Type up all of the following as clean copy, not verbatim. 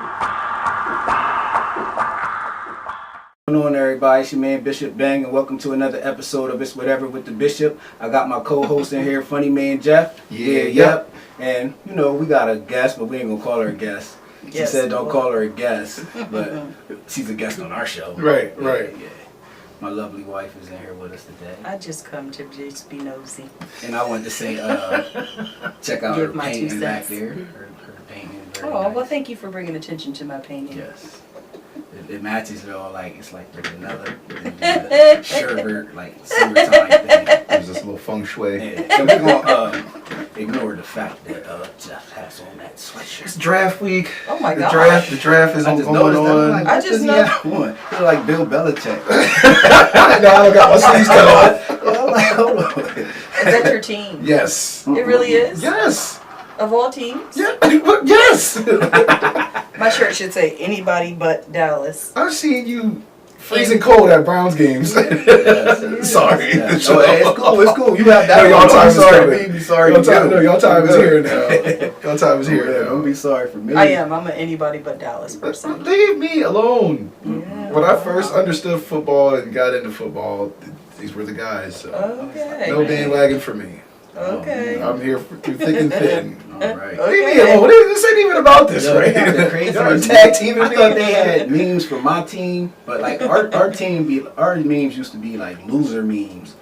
What's going on, everybody? It's your man Bishop Bang, and welcome to another episode of It's Whatever with the Bishop. I got my co-host in here, Funny Man Jeff. Yep. And you know, we got a guest, but we ain't gonna call her a guest. She said don't call her a guest, but she's a guest on our show. Right. Yeah. My lovely wife is in here with us today. I just come to just be nosy. And I wanted to say, check out Give her my painting 2 back cents. there. Her painting is very Oh, nice. well, thank you for bringing attention to my painting. Yes. It matches it all, like it's like there's another sherbet, like summertime thing. There's this little feng shui. Yeah. So we're gonna ignore the fact that Jeff has on that It's sweatshirt. draft week. Oh my The gosh. draft is I on just going noticed that. I'm on. like, I what just does he know- have on? He's like Bill Belichick. I don't got my sleeves cut off. I'm like, hold on. Is that your team? Yes. It really is? Yes. Of all teams? Yeah. Yes. My shirt should say anybody but Dallas. I've seen you freezing cold at Browns games. Yes. Sorry. Yes. Oh, hey, it's cool. You have that. No, y'all Don't time be is sorry coming. for me. Be sorry. Y'all for time, you. no, y'all time is Good. here now. Y'all time is here Yeah, now. don't be sorry for me. I am. I'm an anybody but Dallas person. Leave me alone. Yeah. When I first understood football and got into football, these were the guys. So Okay. no bandwagon for me. Okay. I'm here through thick and thin. All right. Leave me alone. This ain't even about this, Yo, right? the crazy Y'all are is- tag teaming I me. thought they had memes for my team, but like our memes used to be like loser memes.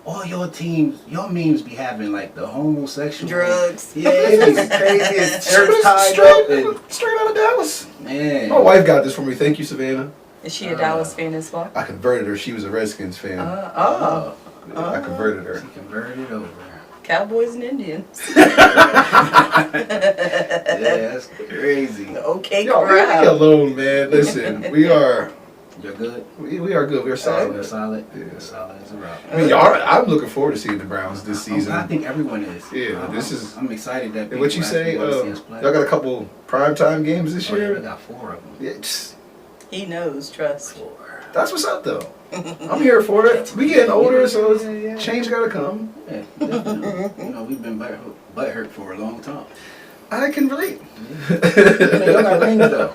All your memes be having like the homosexual Drugs. Yeah, it's crazy. It's church tied up and Straight out of Dallas. man. My wife got this for me. Thank you, Savannah. Is she a Dallas fan as well? I converted her. She was a Redskins fan. Oh. I converted her. She converted over. Cowboys and Indians. Yeah, that's crazy. Okay, Yo, leave me crowd. alone, man. Listen, we are You're good. we are good. We're We're solid. solid. Yeah. Solid as a rock. I mean, y'all. I'm looking forward to seeing the Browns this season. I think everyone is. Yeah, this is- I'm excited that. And what you people say? actually wanna see us play. Y'all got a couple primetime games this Oh, yeah, year. we got 4 of them. Yeah, just- He knows, trust. 4. that's what's up, though. I'm here for it. We getting older, so it's, Yeah. change gotta come. Yeah, definitely. You know, we've been butt hurt for a long time. I can relate. You know, y'all got rings though.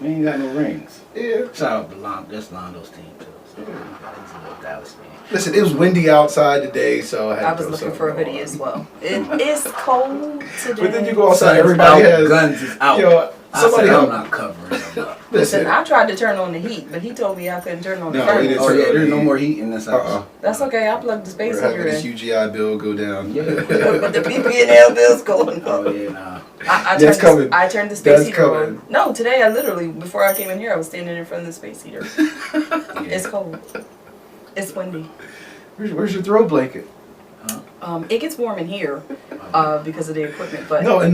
We ain't got no rings. Yeah. Shout out to Londo's team too. So, he's a little Dallas fan. Listen, it was windy outside today, so I had I to was throw looking for a something hoodie on. as well. It is cold today. But then you go outside, Sun's everybody out, has guns is out. Yo, somebody I said, I'm help. not covering them up. Listen, I tried to turn on the heat, but he told me I couldn't turn on the No, furnace. he didn't. Oh yeah, there's no more heat in this house. That's okay. I plugged the space We're having heater this in. UGI bill go down. Yeah. With the PP&L bills going Oh up. yeah, nah. That's coming. I turned the space That's heater coming. on. No, today I literally, before I came in here, I was standing in front of the space heater. It's cold. It's windy. Where's your throw blanket? It gets warm in here because of the equipment, but No, and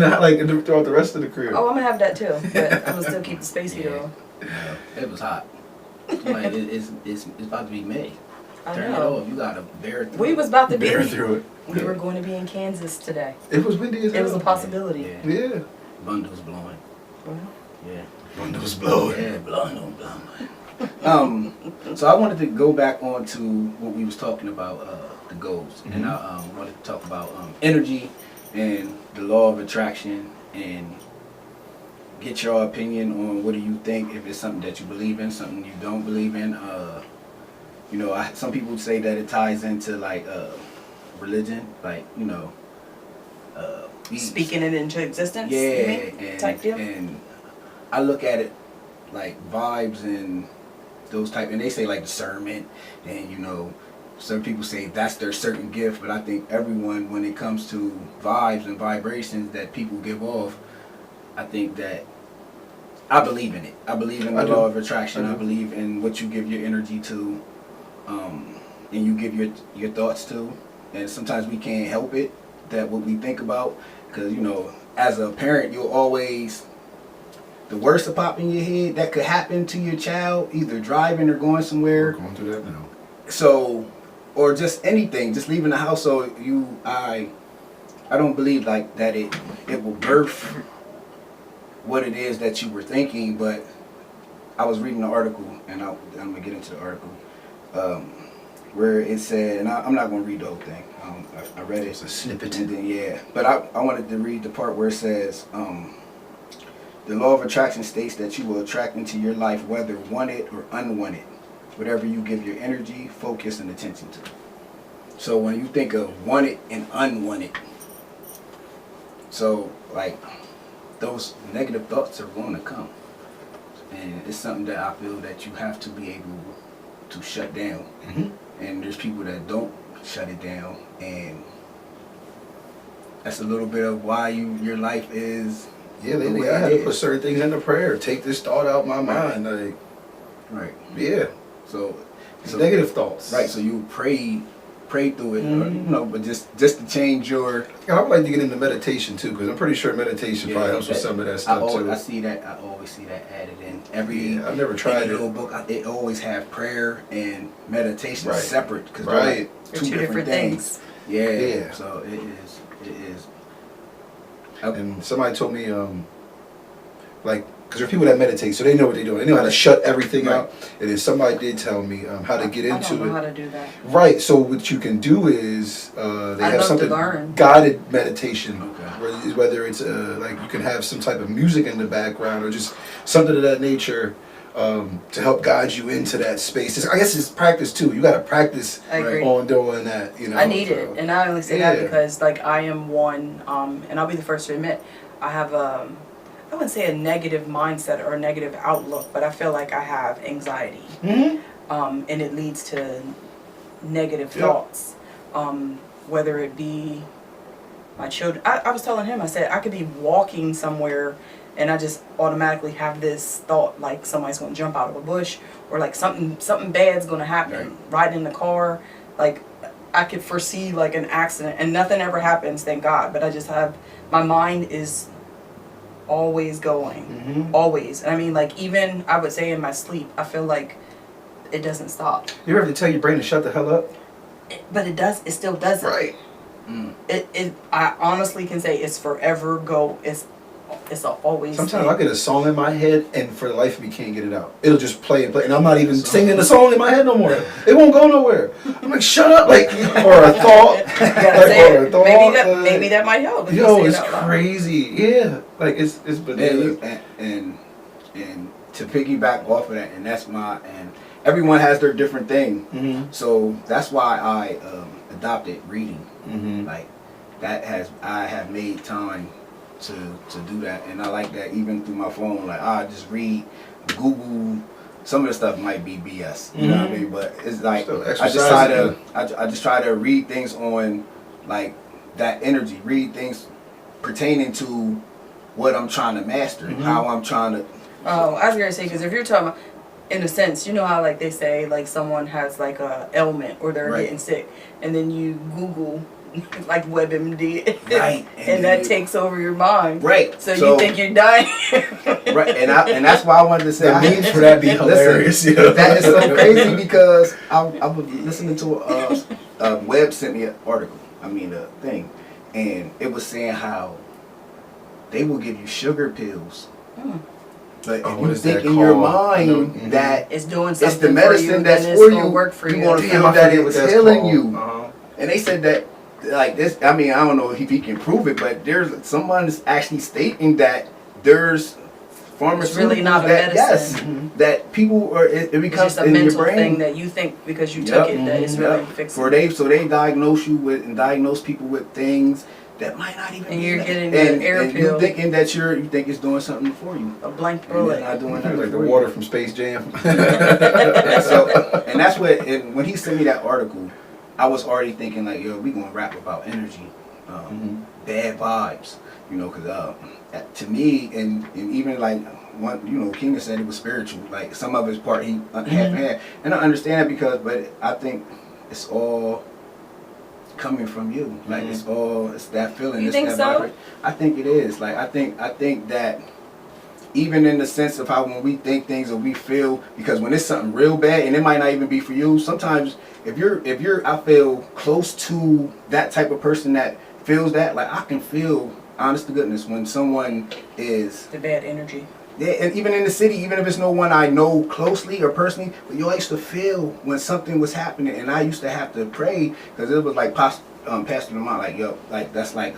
throughout the rest of the crib. oh, I'm gonna have that too. But I'm gonna still keep the space heater on. Yeah, it was hot. Like it's about to be May. I Turn know. it off. You got to bear through. We was about to be. Bear through it. We were going to be in Kansas today. It was windy as hell. It was a possibility. Yeah. Yeah. Bundles blowing. Well, Yeah. Windows blowing. Yeah, blowing. So I wanted to go back on to what we was talking about, the goals, and I wanted to talk about energy and the law of attraction, and get your opinion on what do you think, if it's something that you believe in, something you don't believe in. You know, some people say that it ties into like religion, like you know, speaking it into existence. you yeah, mean? Type deal. and I look at it like vibes and those type, and they say like discernment, and you know, some people say that's their certain gift, but I think everyone, when it comes to vibes and vibrations that people give off, I think that I believe in it. I believe in the law of attraction. I believe in what you give your energy to, and you give your thoughts to, and sometimes we can't help it that what we think about, because you know, as a parent, you'll always, the worst that pop in your head that could happen to your child, either driving or going somewhere. We're going through that now. So, or just anything, just leaving the house. So I don't believe like that it will birth what it is that you were thinking. But I was reading the article, and I'm gonna get into the article where it said, and I'm not gonna read the whole thing. I read it. It's a snippet. And then, yeah, but I wanted to read the part where it says, The law of attraction states that you will attract into your life whether wanted or unwanted, whatever you give your energy, focus, and attention to. So when you think of wanted and unwanted, so like those negative thoughts are going to come. And it's something that I feel that you have to be able to shut down. And there's people that don't shut it down, and that's a little bit of why your life is. Yeah, they had to put certain things into prayer. Take this thought out of my mind. Like, Right. yeah. So Negative thoughts. Right. So you pray through it, or, you know, but just to change your. I would like to get into meditation too, because I'm pretty sure meditation probably helps with some of that stuff too. I see that. I always see that added in every. I've never tried little it. book. They always have prayer and meditation Right. separate because Right. they're like They're two different things. Yeah. Yeah. So it is. And somebody told me, like, because there are people that meditate, so they know what they're doing. They know how to shut everything out. And then somebody did tell me how to get I into don't know it. how to do that. Right. So what you can do is they I'd have love to something learn. guided meditation, Okay. whether it's like you can have some type of music in the background or just something of that nature. To help guide you into that space. I guess it's practice too. You got to practice I agree. on doing that. You know, I need so. it, and I only say that Yeah. because like I am one, and I'll be the first to admit I have I wouldn't say a negative mindset or a negative outlook, but I feel like I have anxiety, and it leads to negative Yeah. thoughts, whether it be my children. I was telling him, I said I could be walking somewhere and I just automatically have this thought like somebody's gonna jump out of a bush, or like something bad's gonna happen. Riding in the car, like I could foresee like an accident, and nothing ever happens, thank God. But I just have, my mind is always going, always. And I mean, like even I would say in my sleep, I feel like it doesn't stop. You ever have to tell your brain to shut the hell up? But it does. It still doesn't. Right. I honestly can say it's forever go. It's a always. Sometimes I get a song in my head, and for the life of me, can't get it out. It'll just play, and I'm not even singing the song in my head no more. It won't go nowhere. I'm like, shut up, like, or a thought, You gotta say or a it. thought. Maybe that might help. if you Yo, say it it's out loud. crazy. Yeah, like it's bananas. And to piggyback off of that, and everyone has their different thing. So that's why I adopted reading. Like I have made time to do that, and I like that even through my phone. Like I just read, Google. Some of the stuff might be BS, you know what I mean? But it's like I just try to read things on like that energy, read things pertaining to what I'm trying to master, how I'm trying to. Oh, I was gonna say, because if you're talking about, in a sense, you know how like they say like someone has like a ailment or they're getting sick, and then you Google like WebMD, Right, and that takes over your mind, Right. So you think you're dying, Right, and that's why I wanted to say The memes for that be hilarious. Listen, that is so crazy because I was listening to Webb sent me an article. I mean a thing, and it was saying how they will give you sugar pills. But if you think in your mind that it's doing something it's the medicine for you, that's then for it's gonna you, work for you. you're gonna Damn, feel I that forget it's what that's healing called. you. And they said that like this. I mean, I don't know if he can prove it, but there's someone's actually stating that there's pharmaceuticals It's really not a medicine. that people are. It It's becomes just a in your mental brain thing that you think because you took it that it's really fixing. So they diagnose you with and diagnose people with things that might not even. And be you're that. getting the air and pill. you thinking that you think it's doing something for you. A blank And bullet. they're not doing that Like the for you. water from Space Jam. And that's what. And when he sent me that article, I was already thinking like, yo, we gonna rap about energy, bad vibes, you know, because to me and even like one, you know, Keenan said it was spiritual. Like some of his part he half had, and I understand that but I think it's all coming from you. Like it's that feeling. You it's think that so? vibration. I think it is. Like I think that. Even in the sense of how when we think things or we feel, because when it's something real bad and it might not even be for you, sometimes if you're I feel close to that type of person that feels that, like I can feel, honest to goodness, when someone is The bad energy. yeah, and even in the city, even if it's no one I know closely or personally, but you used to feel when something was happening, and I used to have to pray because it was like Pastor Lamont, like yo, like that's like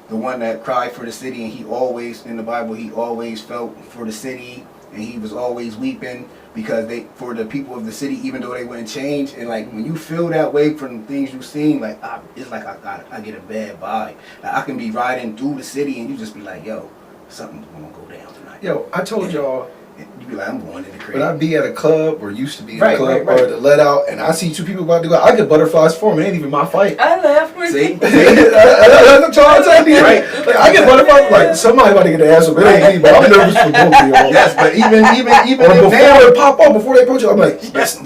the one that cried for the city, and he always, in the Bible, he always felt for the city, and he was always weeping because for the people of the city, even though they wouldn't change. And like when you feel that way from the things you've seen, like it's like I get a bad vibe. Like I can be riding through the city and you just be like, yo, something's gonna go down tonight. Yo, I told y'all. And you be like, I'm going in the crib. When I be at a club or used to be at Right, a club right. or the let out, and I see two people about to go, I get butterflies for them. It ain't even my fight. I laughed with See? you. That's what I'm telling you. Right. Like, I get butterflies. Like somebody about to get their ass up. It ain't me, but I'm nervous for both of y'all. Yes, but even Or if before now, they pop up, before they approach you, I'm like, yes,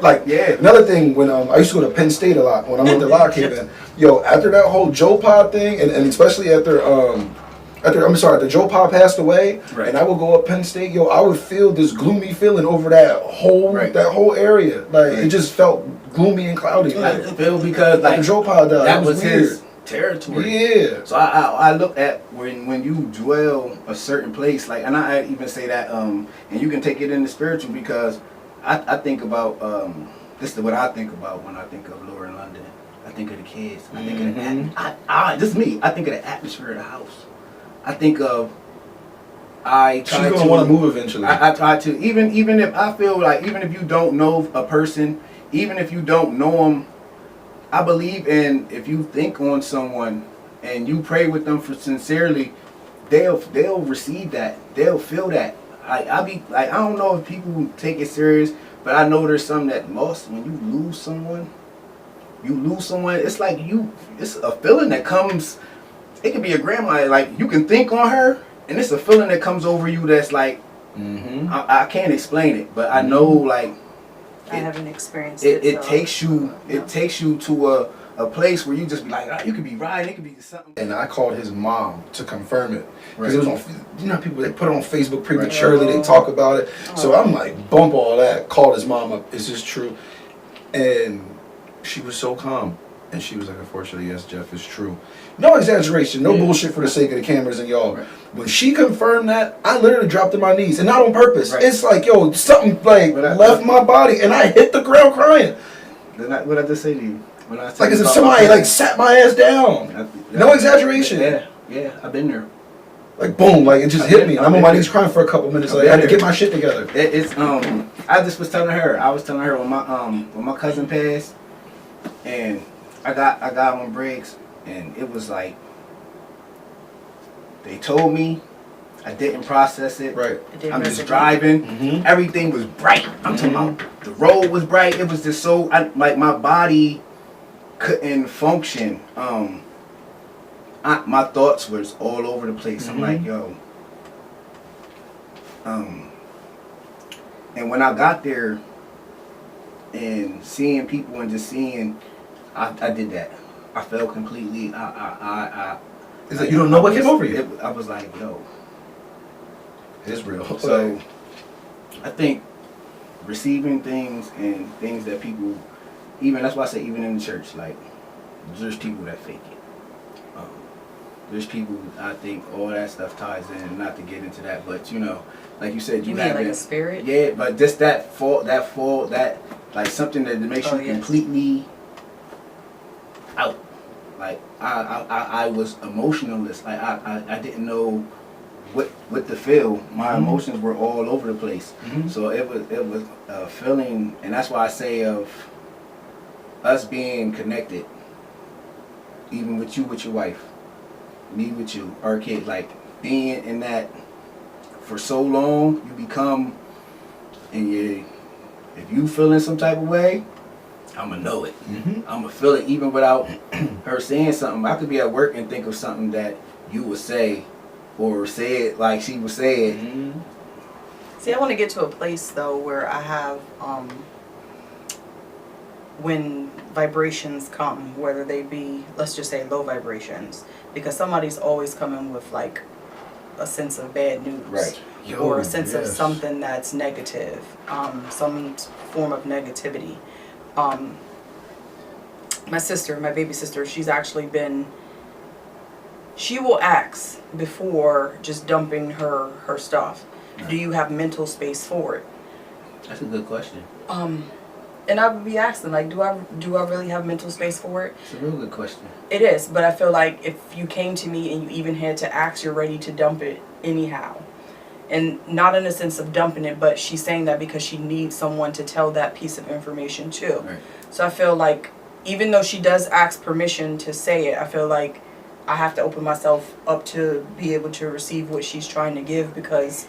like, Yeah. Another thing, when I used to go to Penn State a lot, when I went to Lock Haven, yo, after that whole Joe Pod thing, and especially after Joe Pod passed away, Right. and I would go up Penn State, yo, I would feel this gloomy feeling over that whole Right. area. Like, Right. it just felt gloomy and cloudy. I feel because like After Joe Pod died, that it was weird. his territory. Yeah. So I look at when you dwell a certain place, like, and I even say that, and you can take it into spiritual because I think about this is what I think about when I think of Lauren London. I think of the kids. I think of the this is me. I think of the atmosphere of the house. I think of She's gonna want to move eventually. I try to even if I feel like even if you don't know a person, even if you don't know them, I believe in if you think on someone and you pray with them for sincerely, they'll receive that. They'll feel that. I be like I don't know if people take it serious, but I know there's some that lost when you lose someone. It's like it's a feeling that comes. It could be a grandma. Like you can think on her, and it's a feeling that comes over you that's like I can't explain it, but I know like I haven't experienced it. it so- takes you No. it takes you to a place where you just be like you could be riding, it could be something. And I called his mom to confirm it. Because Right. it was on, you know how people, they put it on Facebook prematurely, Right. they talk about it. So Oh. I'm like, bump all that, called his mom up, is this true? And she was so calm. And she was like, unfortunately, yes, Jeff, it's true. No exaggeration, no bullshit for the sake of the cameras and y'all. Right. When she confirmed that, I literally dropped to my knees. And not on purpose. Right. It's like, yo, something like But I- left my body and I hit the ground crying. What I just say to you? When I Like as if somebody like sat my ass down. No exaggeration. Yeah, I've been there. Like boom, like it just hit me. And I'm on my knees crying for a couple minutes. Like I had to get my shit together. It's I just was telling her. I was telling her when my cousin passed, and I got on Briggs, and it was like they told me, I didn't process it. Right. It didn't I'm just resonate. driving. Mhm. Everything was bright. I'm talking about the road was bright. It was just so like my body couldn't function. My thoughts was all over the place. I'm like, yo. And when I got there and seeing people and just seeing, I did that. I felt completely. It's like you don't know what came over you. I was like, yo. It's real. So I think receiving things and things that people, even that's why I say even in the church, like there's people that fake it. There's people, I think all that stuff ties in, not to get into that, but you know, like you said, You mean like a spirit? yeah, but just that fall, that like something that makes Oh, you yes. completely out. Like I was emotionless. Like I didn't know what to feel. My emotions were all over the place. Mhm. So it was a feeling, and that's why I say of us being connected, even with you, with your wife, me with you, our kid, like being in that for so long, you become, and if you feeling some type of way, I'ma know it. Mhm. I'ma feel it even without her saying something. I could be at work and think of something that you would say, or say it like she would say it. Mhm. See, I want to get to a place though where I have, when vibrations come, whether they be, let's just say low vibrations, because somebody's always coming with like a sense of bad news. Right. Or Yo, a sense of yes. something that's negative, some form of negativity. My sister, my baby sister, she's actually been, she will ask before just dumping her stuff, do you have mental space for it? That's a good question. and I would be asking, like, do I really have mental space for it? It's a real good question. It is, but I feel like if you came to me and you even had to ask, you're ready to dump it anyhow. And not in a sense of dumping it, but she's saying that because she needs someone to tell that piece of information to. Right. So I feel like even though she does ask permission to say it, I feel like I have to open myself up to be able to receive what she's trying to give, because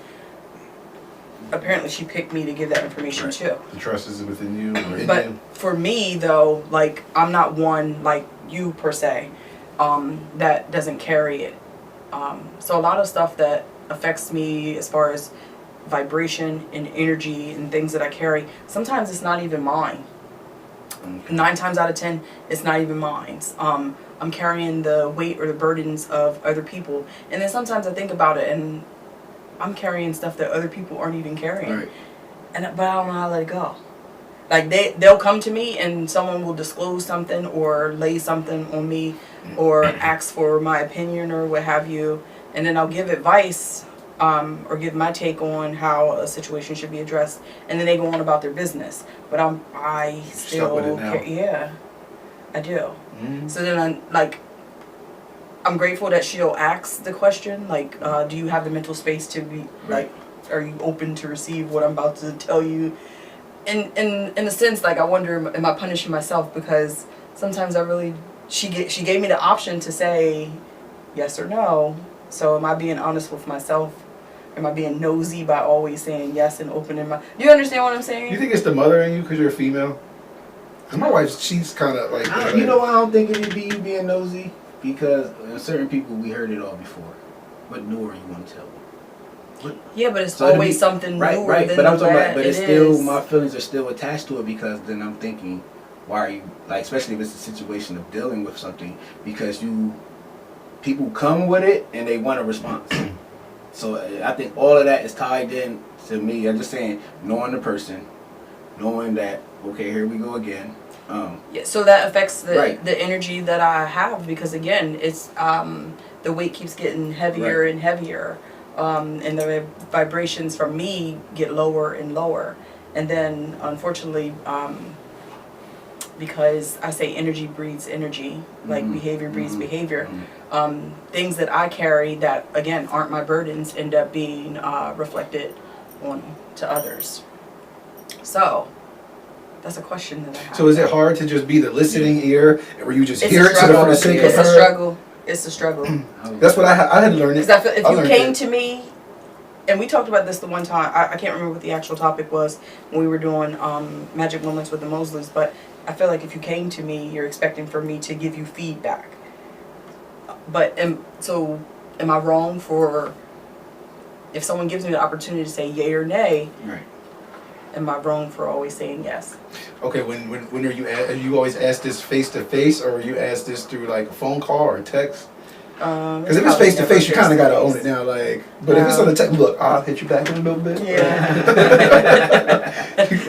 apparently she picked me to give that information to. The trust is within you. Or in But you. for me though, like, I'm not one like you per se, that doesn't carry it. So a lot of stuff that affects me as far as vibration and energy and things that I carry, sometimes it's not even mine. Okay. 9 times out of 10, it's not even mine. I'm carrying the weight or the burdens of other people. And then sometimes I think about it and I'm carrying stuff that other people aren't even carrying. Right. But I don't know how to let it go. Like they'll come to me and someone will disclose something or lay something on me or ask for my opinion or what have you, and then I'll give advice or give my take on how a situation should be addressed, and then they go on about their business. But I still with it now. yeah, I do. Mhm. So then I'm grateful that she'll ask the question, like, do you have the mental space to be, like, are you open to receive what I'm about to tell you? In a sense, like, I wonder, am I punishing myself because sometimes she gave me the option to say yes or no. So am I being honest with myself? Am I being nosy by always saying yes and opening my? Do you understand what I'm saying? You think it's the mother in you because you're a female? Because my wife, she's kind of like. You know, I don't think it'd be you being nosy, because certain people, we heard it all before. What newer you want to tell them? Yeah, but it's So it'll always be- something Right, newer right. than But I'm talking what about, but it it's still, is. my feelings are still attached to it, because then I'm thinking, why are you, like, especially if it's a situation of dealing with something, because people come with it and they want a response. So I think all of that is tied in to me. I'm just saying, knowing the person, knowing that, okay, here we go again. Yeah, so that affects Right. the energy that I have, because again, it's the weight keeps getting heavier Right. and heavier, and the vibrations from me get lower and lower, and then unfortunately, because I say energy breeds energy, like Mhm. behavior breeds Mhm. behavior. Mhm. Things that I carry that again aren't my burdens end up being reflected on to others. So that's a question that I have. So is it hard to just be the listening ear, where you just It's hear a it for struggle. the sake of It's her? a struggle. It's a struggle. That's what I had to learn it. Because I feel if I you learned came it. to me, and we talked about this the one time, I can't remember what the actual topic was when we were doing Magic Moments with the Mosleys, but I feel like if you came to me, you're expecting for me to give you feedback. But am I wrong for, if someone gives me the opportunity to say yay or nay, Right. am I wrong for always saying yes? Okay, when are you always ask this face to face, or you ask this through like a phone call or text? Because if it's face to face, you kind of gotta own it now. Like, but if it's on the text, look, I'll hit you back in a little bit. Yeah.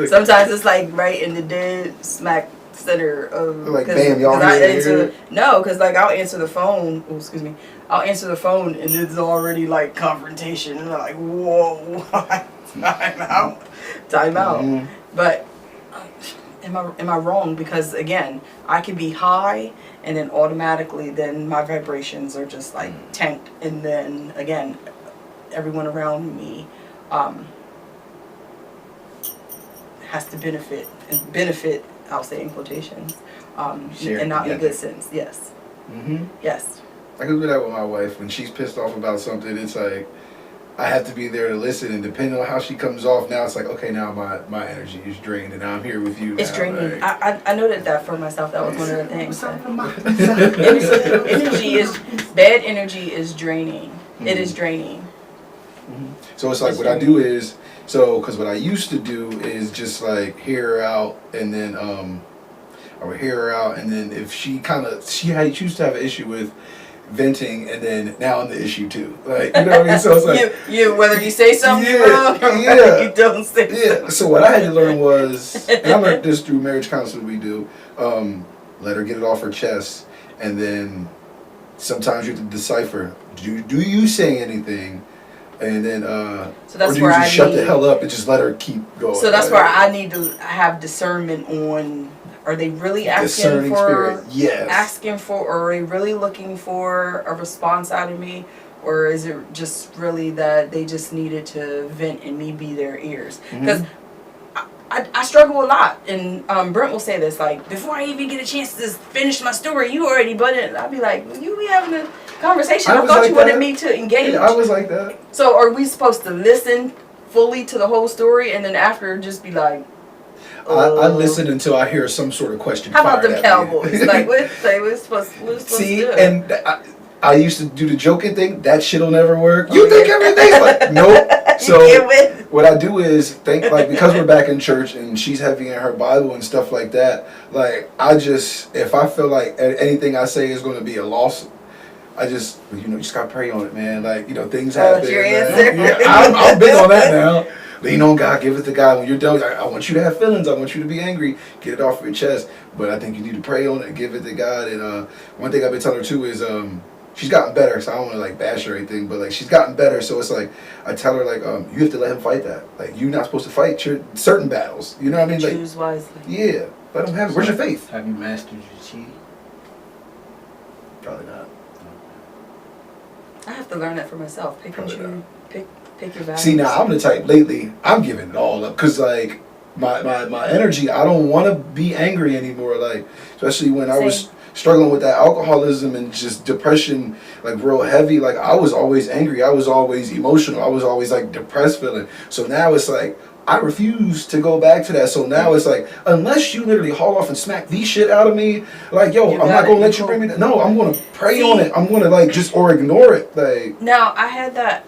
Sometimes it's like right in the dead smack center of Like, bam, y'all here. No, because like I'll answer the phone. Oh, excuse me. I'll answer the phone and it's already like confrontation, and I'm like, whoa, time out, time out. Mhm. But am I wrong? Because again, I can be high and then automatically then my vibrations are just like tanked, and then again, everyone around me has to benefit. I'll say in quotations, Share and not in a together. good sense. Yes, Mhm. yes. I can do that with my wife. When she's pissed off about something, it's like I have to be there to listen, and depending on how she comes off, now it's like, okay, now my energy is drained, and I'm here with you. It's now. draining. Like, I noted that for myself. That was one of the things. Energy Energy is bad. Energy is draining. It is draining. so it's like what I do is because what I used to do is just like hear her out, and then I would hear her out, and then if she used to have an issue with venting, and then now I'm the issue too. Like, you know what I mean? So it's like you whether you say something Yeah, wrong or yeah. whether you don't say yeah. So what I had to learn was, and I learned this through marriage counseling we do, let her get it off her chest, and then sometimes you have to decipher, do you say anything and then So that's or do you where just I shut the need- hell up and just let her keep going? So that's where I need to have discernment on, are they really asking discerning for, spirit. Yes. asking for, or are they really looking for a response out of me? Or is it just really that they just needed to vent and me be their ears? Because I struggle a lot, and Brent will say this, like, before I even get a chance to finish my story, you already butted. I'll be like, well, you be having a conversation. I was thought like you wanted that. me to engage. Yeah, I was like that. So are we supposed to listen fully to the whole story and then after just be like, I listen until I hear some sort of question. how about fired them at me. Cowboys? Like, we're supposed See, to do? and I used to do the joking thing. That shit'll never work. Oh, You think yeah. everything's like nope. You can't So win. what I do is think like because we're back in church and she's heavy in her Bible and stuff like that. Like I just if I feel like anything I say is going to be a loss, I just you just gotta pray on it, man. Like things happen. That's your man. answer. Yeah, I'm big on that now. Lean on God, give it to God. When you're done, I want you to have feelings. I want you to be angry. Get it off your chest. But I think you need to pray on it and give it to God. And one thing I've been telling her too is she's gotten better. So I don't want to like bash her or anything, but like she's gotten better. So it's like I tell her like you have to let him fight that. Like you're not supposed to fight your certain battles. You know what I mean? Like Choose wisely. yeah, let him have it. Where's your faith? Have you mastered your chi? Probably not. I have to learn that for myself. Pick and Probably choose. Pick your values. See, now I'm the type lately, I'm giving it all up because, like, my energy, I don't want to be angry anymore. Like, especially when I was Same. struggling with that alcoholism and just depression, like, real heavy. Like, I was always angry. I was always emotional. I was always, like, depressed feeling. So now it's like, I refuse to go back to that. So now it's like, unless you literally haul off and smack the shit out of me, like, yo, You I'm got not it. going to let You you bring me cool. down. No, I'm going to pray See? on it. I'm going to, like, just, or ignore it. Like, Now, I had that.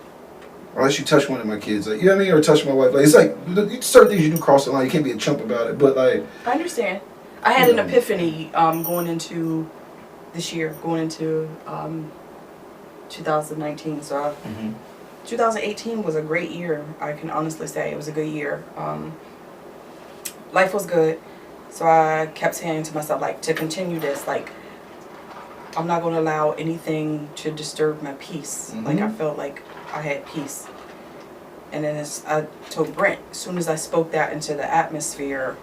unless you touch one of my kids, like, you know what I mean, or touch my wife, like it's like certain things you do cross the line. You can't be a chump about it, but like I understand. I had an epiphany going into this year, going into 2019. So 2018 was a great year. I can honestly say it was a good year. Life was good. So I kept saying to myself, like, to continue this, like, I'm not going to allow anything to disturb my peace. Like, I felt like I had peace. And then I told Brent, as soon as I spoke that into the atmosphere,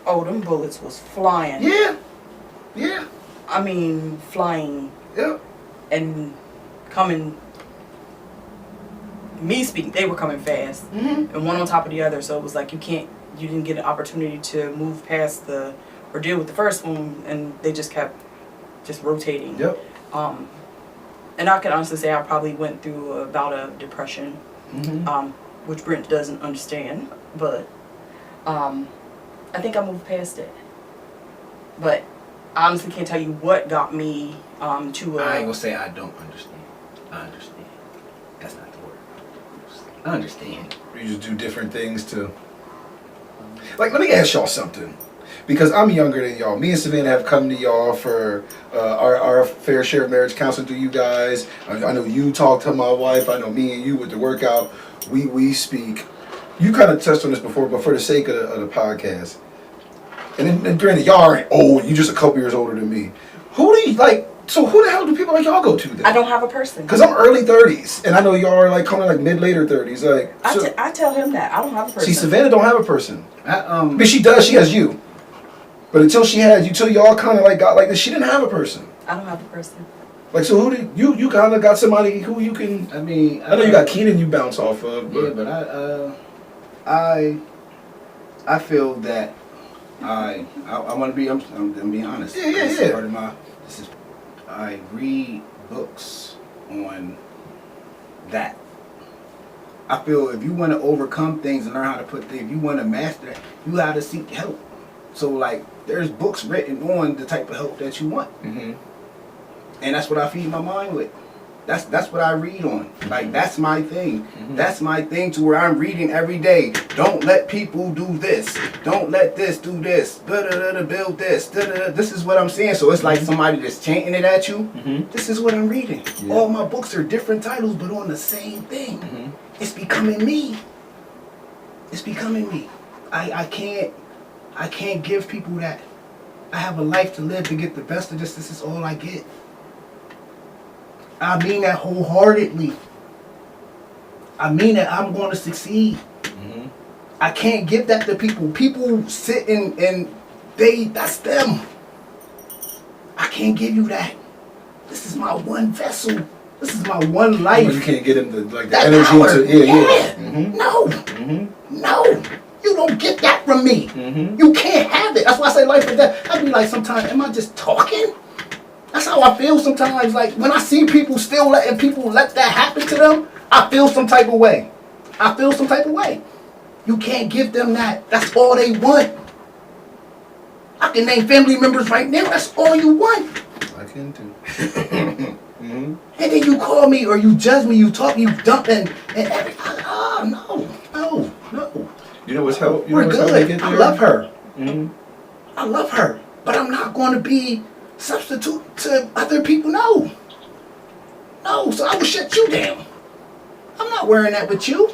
oh, them bullets was flying. yeah, I mean, flying yeah. and coming. Me speaking, they were coming fast, and one on top of the other. So it was like you didn't get an opportunity to move past or deal with the first one, and they just kept rotating. Yep. And I can honestly say I probably went through a bout of depression, which Brent doesn't understand, but I think I moved past it. But I honestly can't tell you what got me to. I ain't gonna say I don't understand. I understand. That's not the word. I understand. You just do different things to. Like, let me ask y'all something, because I'm younger than y'all. Me and Savannah have come to y'all for our fair share of marriage counseling through you guys. I know you talk to my wife. I know me and you with the workout. We speak. You kind of touched on this before, but for the sake of the podcast. And then granted, y'all aren't old. You just a couple years older than me. Who do you like? So who the hell do people like y'all go to then? I don't have a person. Because I'm early 30s, and I know y'all are like kind of like mid-later 30s. Like, so, I tell him that I don't have a person. see, Savannah don't have a person. I But she does. She has you. But until she had you, till y'all kind of like got like this, she didn't have a person. I don't have a person. Like, so who did you kind of got somebody who you can? I mean, I know you got Keenan you bounce off of. Yeah, But but I feel that I want to be. I'm being honest. Yeah, yeah, This is yeah. part of my. I read books on that. I feel if you want to overcome things and learn how to put things, if you want to master it, you got to seek help. So like, there's books written on the type of help that you want, and that's what I feed my mind with. That's what I read on. Like, that's my thing. That's my thing to where I'm reading every day. Don't let people do this. Don't let this do this. Build this. This is what I'm saying. So it's like somebody that's chanting it at you. This is what I'm reading. Yeah. All my books are different titles, but on the same thing. It's becoming me. It's becoming me. I can't give people that. I have a life to live to get the best of this. This is all I get. I mean that wholeheartedly. I mean that I'm going to succeed. Mhm. I can't give that to people. People sit and that's them. I can't give you that. This is my one vessel. This is my one life. You can't get him the like the That energy power. to yeah. Mhm. No. Mhm. No. You don't get that from me. Mhm. You can't have it. That's why I say life or death. I be like sometimes, am I just talking? That's how I feel sometimes. Like when I see people still letting people let that happen to them, I feel some type of way. I feel some type of way. You can't give them that. That's all they want. I can name family members right now. That's all you want. I can too. Mhm. And then you call me or you judge me, you talk, you dump and everything. No. You know what's help? You We're know what's helped me good. get I there? love her. Mhm. I love her. But I'm not going to be substitute to other people. No. So I will shut you down. I'm not wearing that with you.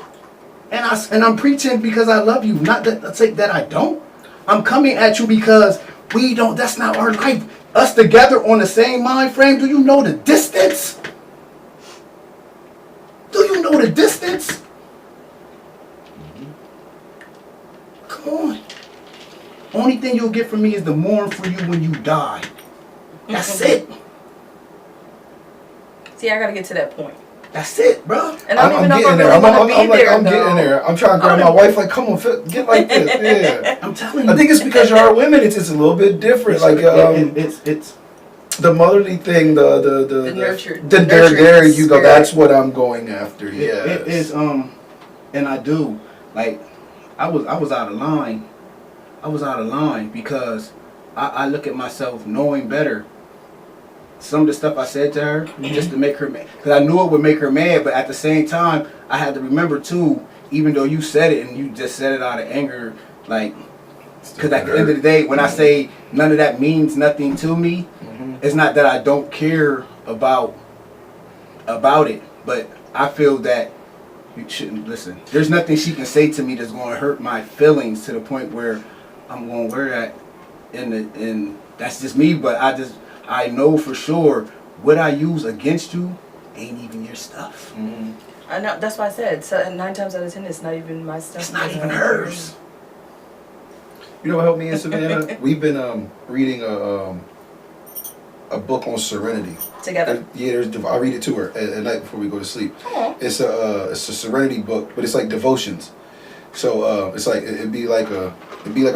And I'm preaching because I love you. Not that I don't. I'm coming at you because we don't, that's not our life. Us together on the same mind frame, do you know the distance? Do you know the distance? Come on. Only thing you'll get from me is the mourn for you when you die. That's it. See, I gotta get to that point. That's it, bro. And I don't even know if I getting there. really want to be there, I'm getting there. I'm trying to grab my wife like, come on, get like this. Yeah. I'm telling you. I think it's because you are women. It's a little bit different. Like it's the motherly thing, the nurture. there you go. Spirit. That's what I'm going after. Yeah. It is and I do like I was out of line. I was out of line because I look at myself knowing better. Some of the stuff I said to her just to make her mad, because I knew it would make her mad, but at the same time I had to remember too, even though you said it and you just said it out of anger, like, because at the end of the day when I say none of that means nothing to me, it's not that I don't care about it, but I feel that you shouldn't listen. There's nothing she can say to me that's going to hurt my feelings to the point where I'm going to wear that and that's just me. But I know for sure what I use against you ain't even your stuff. Mhm. I know, that's why I said, so 9 times out of 10 it's not even my stuff. It's not even hers. You know what helped me in Savannah? We've been reading a book on serenity. Together. Yeah, I read it to her at night before we go to sleep. Aw. It's a serenity book, but it's like devotions. So it's like it'd be like a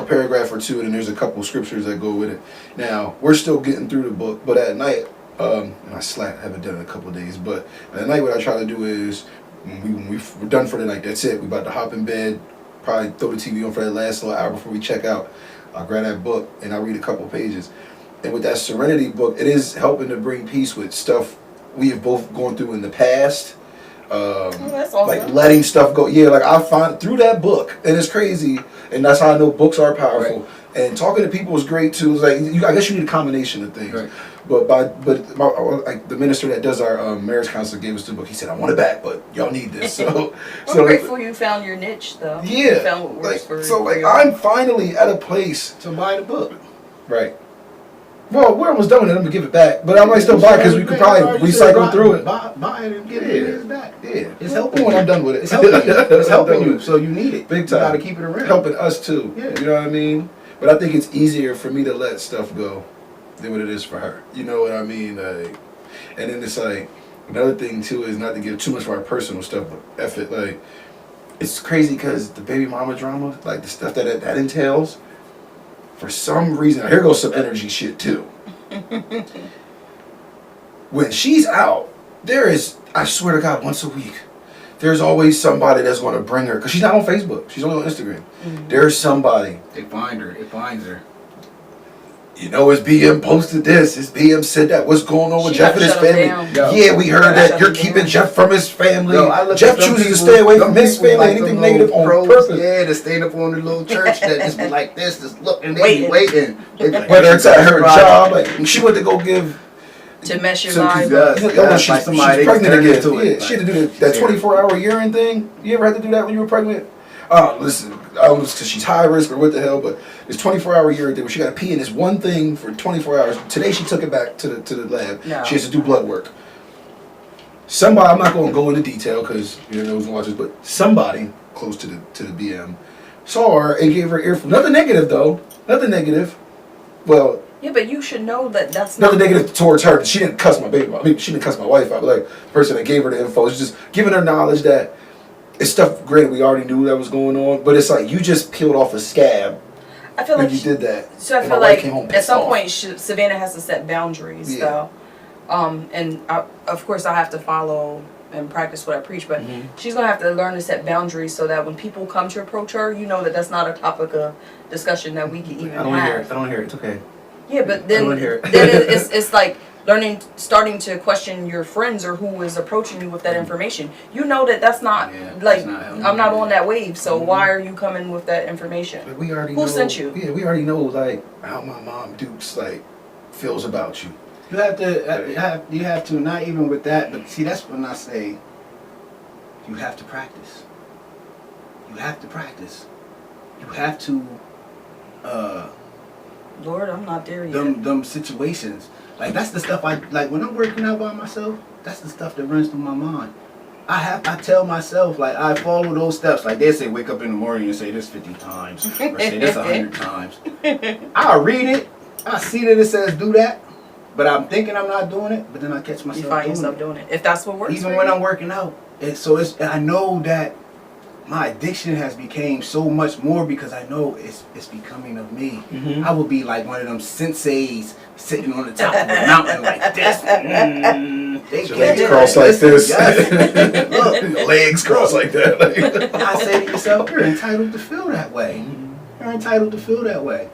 paragraph or two, and then there's a couple scriptures that go with it. Now we're still getting through the book, but at night, and I haven't done it in a couple of days. But at night, what I try to do is when we're done for the night, that's it. We about to hop in bed, probably throw the TV on for that last little hour before we check out. I'll grab that book and I'll read a couple pages. And with that serenity book, it is helping to bring peace with stuff we have both gone through in the past. That's awesome. Like letting stuff go. Yeah, like I find through that book, and it's crazy, and that's how I know books are powerful. Right. And talking to people is great too. It's like I guess you need a combination of things. Right. But like the minister that does our marriage counselor gave us the book. He said, "I want it back, but y'all need this." So I'm grateful you found your niche though. You yeah, found what works for you. I'm finally at a place. So buy the book. Right. Well, we're almost done with it. I'm gonna give it back, but I might still buy it because we could probably recycle through it. Buy it and get it back. Yeah, It's helping when you. I'm done with it. It's helping you. It's helping you. So you need it. Big time. You gotta keep it around. Helping us too. Yeah. You know what I mean? But I think it's easier for me to let stuff go than what it is for her. You know what I mean? Like, and then it's like another thing too is not to give too much of our personal stuff, but F it. Like, it's crazy because the baby mama drama, like the stuff that entails, for some reason, here goes some energy shit too. When she's out, there is, I swear to God, once a week, there's always somebody that's going to bring her, because she's not on Facebook, she's only on Instagram. Mm-hmm. There's somebody. They find her. It finds her. You know, it's BM posted this, it's BM said that, what's going on with She Jeff and his gotta shut him family? down. Yo. Yeah, we heard Gotta that shut you're him keeping down. Jeff from his family. Yo, I look Jeff at some chooses to people- stay away some from his people family, like anything them negative little on pros, purpose. Yeah, to stand up on the little church that just be like this, just looking, they Waiting. be waiting. They be like, Whether it's at her "Right." job, like she went to go give. To mess your So, life does. up. Oh, That's she's, like somebody she's pregnant turned again. into it. Yeah, she had to do that Yeah. 24-hour urine thing. You ever had to do that when you were pregnant? Listen, I don't know because she's high risk or what the hell, but this 24-hour urine thing where she got to pee in this one thing for 24 hours. Today she took it back to the lab. No. She has to do blood work. somebody, I'm not going to go into detail because you know who's watches, but somebody close to the BM saw her and gave her earful. Nothing negative though. Nothing negative. Well, Yeah, but you should know that that's not. nothing negative towards her. She didn't cuss my baby. I mean, she didn't cuss my wife out. But like the person that gave her the info is just giving her knowledge that it's stuff. Great, we already knew that was going on, but it's like you just peeled off a scab I feel when like you did that. So I and feel my wife like came home at pissed some off. point Savannah has to set boundaries. Yeah. So, and of course I have to follow and practice what I preach. But Mhm. she's gonna have to learn to set boundaries so that when people come to approach her, you know that that's not a topic of discussion that we can even I don't want to hear it. have. I don't want to hear it. It's okay. Yeah, but I then don't wanna hear it. then it's like starting to question your friends or who is approaching you with that information. You know that that's not Yeah, like that's not healthy. I'm not on that wave. So Mhm. why are you coming with that information? Like, we already Who know. sent you? Yeah, we already know like how my mom Dukes like feels about you. You have to, you have to, not even with that, but see, that's when I say, you have to practice. You have to practice. You have to, Lord, I'm not there yet. them situations. Like, that's the stuff like when I'm working out by myself, that's the stuff that runs through my mind. I tell myself, like, I follow those steps. Like, they say, wake up in the morning and say this 50 times, or say this 100 times. I read it, I see that it says do that, but I'm thinking I'm not doing it, but then I catch myself You find doing yourself it. doing it. If that's what works Even for when you. I'm working out. And so I know that my addiction has became so much more because I know it's becoming of me. Mhm. I would be like one of them senseis sitting on the top of the mountain like this. They Your get legs it. crossed like this. Yes. Look, Your legs crossed like that. Like. I say to yourself, you're entitled to feel that way. You're entitled to feel that way.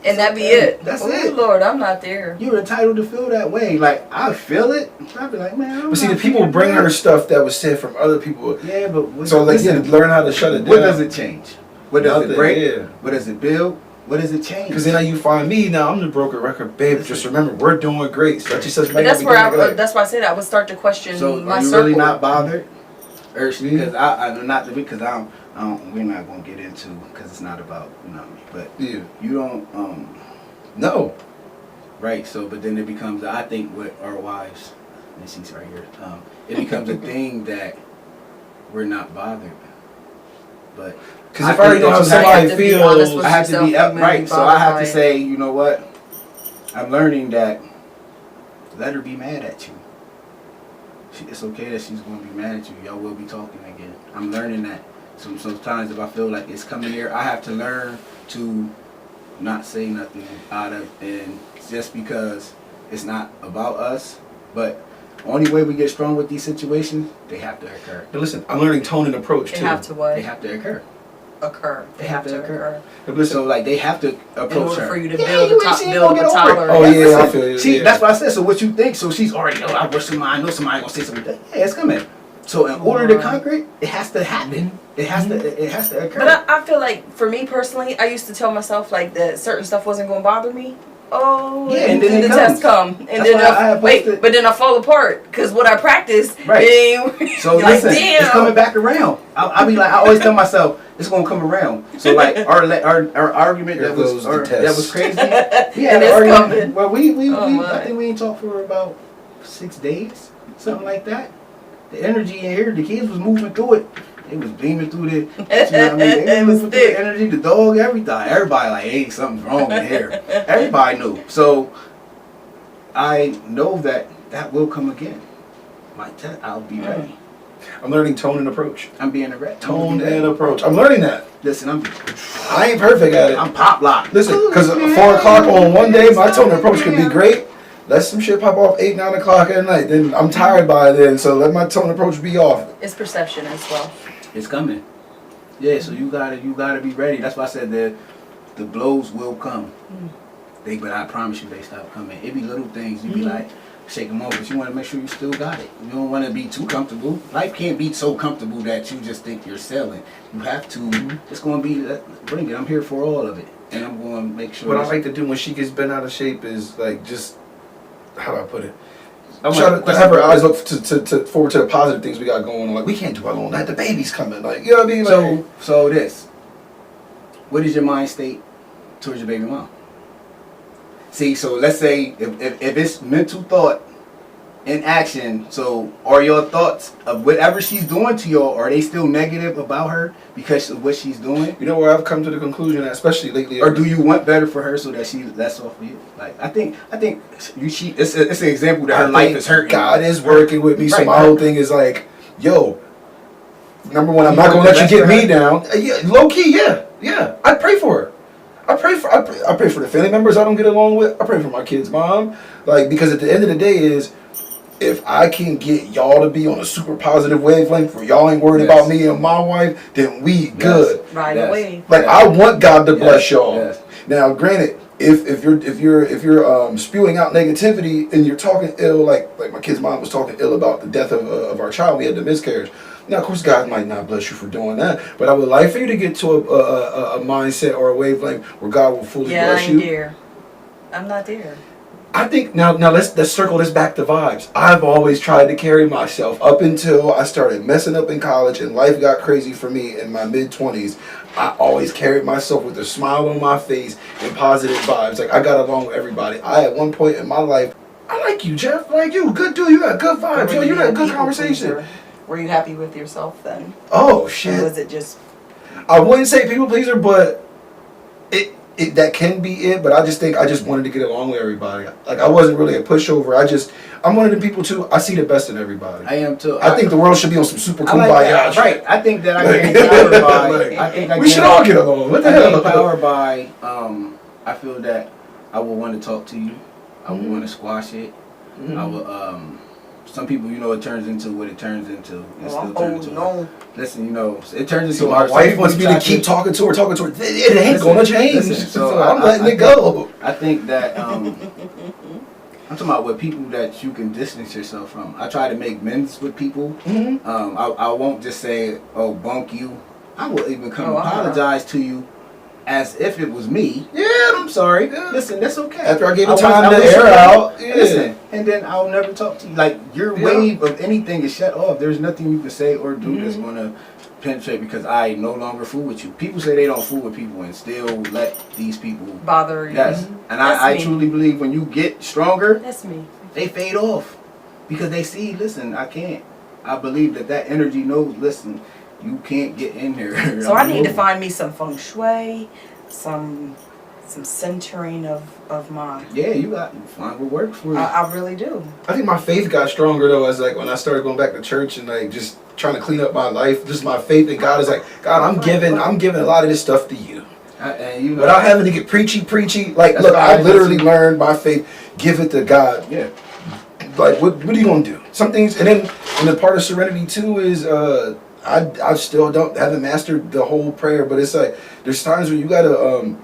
And that be it. That's oh, it. Lord, I'm not there. You're entitled to feel that way. Like, I feel it. I'd be like, man, I'm But see, not the people feeling bring that. her stuff that was said from other people. Yeah, but what, So like, listen, yeah, learn how to shut it down. what does it change? What does Nothing, it break? yeah. What does it build? What does it change? Because then now you find me. Now I'm the broken record, babe. Just remember, we're doing great. Such and such. But that's where that's why I said I would start to question So my are you circle. really not bothered? Or Yeah. because I not to because I don't, we're not gonna get into because it's not about me. But Yeah. you don't No. right. So but then it becomes I think with our wives, and she's right here. It becomes a thing that we're not bothered. But Because if I already think know how that you have somebody to be honest feels, with I have to be yourself, upright. So I bothered have by to it. say, you know what? I'm learning that. Let her be mad at you. It's okay that she's going to be mad at you. Y'all will be talking again. I'm learning that. Sometimes if I feel like it's coming here, I have to learn to not say nothing out of, and just because it's not about us, but only way we get strong with these situations, they have to occur. but listen, I'm learning tone and approach They too. have to what? They have to occur. occur. They have to occur. But listen, So like they have to In approach order her. for you to Yeah, build you a ain't- she ain't build gonna a get over it. tolerance. Oh, yeah, Listen, I feel you, See, yeah. that's what I said. So what you think? So she's already. Oh, I wish somebody. I know somebody gonna say something. Yeah, it's coming. So in order to Right. conquer it, it has to happen. It has to. It has to occur. But I feel like for me personally, I used to tell myself like that certain stuff wasn't going to bother me. Oh, Yeah, and then the it test comes. come, and That's then why I had wait, posted- but then I fall apart because what I practiced, Right. ain't- So like, listen, damn. it's coming back around. I be like, I always tell myself, it's gonna come around. So like our argument Here that was goes the test. that was crazy. We And had an it's argument. coming. Well, we Oh, I my. think we ain't talked for about 6 days, something like that. The energy in here, the kids was moving through it. They was beaming through the, you know what I mean? They It was was moving through thick. the energy, the dog, everything. Everybody like, hey, something's wrong in here. Everybody knew. So I know that will come again. My test, I'll be ready. I'm learning tone and approach. I'm being ready. Tone and approach. I'm learning that. Listen, I ain't perfect at it. I'm pop locked. Listen, because 4 o'clock on one day, my tone and approach could be great. Let some shit pop off 8, 9 o'clock at night. Then I'm tired by then, so let my tone and approach be off. It's perception as well. It's coming. Yeah, so you gotta be ready. That's why I said that the blows will come. But I promise you they stop coming. It be little things. You be like, shake them off, but you want to make sure you still got it. You don't want to be too comfortable. Life can't be so comfortable that you just think you're selling. You have to. It's going to be, bring it. I'm here for all of it. And I'm going to make sure. What I it's- like to do when she gets bent out of shape is like just, how do I put it? I'm Try like, to have her eyes look to forward to the positive things we got going on. Like we can't do all on that. The baby's coming. Like you know what I mean? Like, So this. What is your mind state towards your baby mom? See, so let's say if it's mental thought in action. So, are your thoughts of whatever she's doing to y'all, are they still negative about her because of what she's doing? You know where I've come to the conclusion, that especially lately. Or do you want better for her so that she less off of you? Like I think it's an example that her life is hurting. God is working with me, so Right. my whole thing is like, yo, number one, I'm You not want gonna the let you best get for me her? down. Yeah, low key, yeah. I pray for her. I pray for the family members I don't get along with. I pray for my kid's mom. Like, because at the end of the day is, if I can get y'all to be on a super positive wavelength where y'all ain't worried Yes. about me and my wife, then we good. Right Yes. away. Like, I want God to bless y'all. Yes. Now, granted, if you're spewing out negativity and you're talking ill, like my kid's mom was talking ill about the death of our child, we had the miscarriage. Now, of course, God might not bless you for doing that, but I would like for you to get to a mindset or a wavelength where God will fully Yeah, I bless ain't you. there. I'm not there. I think now let's circle this back to vibes. I've always tried to carry myself up until I started messing up in college and life got crazy for me in my mid-20s. I always carried myself with a smile on my face and positive vibes. Like, I got along with everybody. At one point in my life, I like you, Jeff. Like, you, good dude. You got good vibes. Yo, you got good conversation. Pleaser? Were you happy with yourself then? Oh Or shit. was it just I wouldn't say people pleaser, but it that can be it. But I just think I just wanted to get along with everybody. Like, I wasn't really a pushover. I'm one of the people too. I see the best in everybody. I am too. I think the world should be on some super I like kumbaya that. shit. Right. I think that I gain power by. Like, I think I we gain- should all get along. What the I gain hell? power by. I feel that I will want to talk to you. I will Mhm. want to squash it. Mhm. I will. Some people, it turns into what it turns into. It still oh turns into. no. Listen, it turns into. So my some wife people wants me to try keep talking to her. It ain't Listen, gonna change. listen, So I'm letting it go. I think that I'm talking about with people that you can distance yourself from. I try to make amends with people. Mm-hmm. I won't just say, "Oh, bunk you." I will even come Oh, apologize to you as if it was me. Yeah. I'm sorry. Yeah. Listen, that's okay. After I gave I it time wish- I to wish air you well. out. Yeah. Listen, and then I'll never talk to you. Like, your Yeah. wave of anything is shut off. There's nothing you can say or do that's Mhm. gonna penetrate because I no longer fool with you. People say they don't fool with people and still let these people. Bother you. Yes, and That's I me. truly believe when you get stronger, That's me. they fade off because they see. Listen, I can't. I believe that energy knows. Listen, you can't get in here. So I need to find me some feng shui, some centering of my. Yeah, you got find what works for you. I really do. I think my faith got stronger though, as like when I started going back to church and like just trying to clean up my life. Just my faith in God is like, God, I'm giving a lot of this stuff to you. And Without having to get preachy. Like, That's look, what I I literally do. learned by faith, give it to God. Yeah. Like, what are you gonna do? Some things, and then the part of serenity too is I still haven't mastered the whole prayer, but it's like there's times where you gotta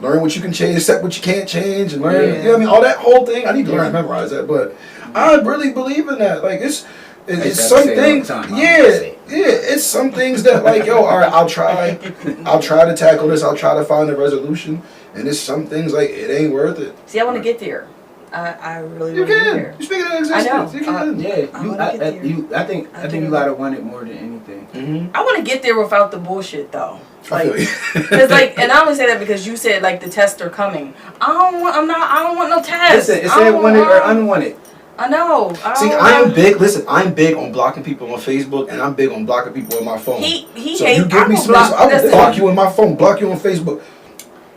learn what you can change, accept what you can't change, and learn. Yeah. You know what I mean? All that whole thing. I need to learn Yeah. to memorize that, but I really believe in that. Like, it's used to some have to say it all things. the time. I Yeah, don't say it's some things that like, yo, all right, I'll try to tackle this. I'll try to find a resolution, and it's some things like it ain't worth it. See, I want to get there. I really You want to get can. there. You speaking of I existence. know. You can. Yeah, I wanna get there. I think I you do. gotta want it more than anything. Mm-hmm. I want to get there without the bullshit though. I Like, feel you. cause like, and I only say that because you said like the tests are coming. I don't want no tests. Listen, it I said don't wanted or want- unwanted. I know. See, I'm big on blocking people on Facebook, and I'm big on blocking people on my phone. He So hates. you give me I will some, block. I will Listen, block you on my phone, block you on Facebook.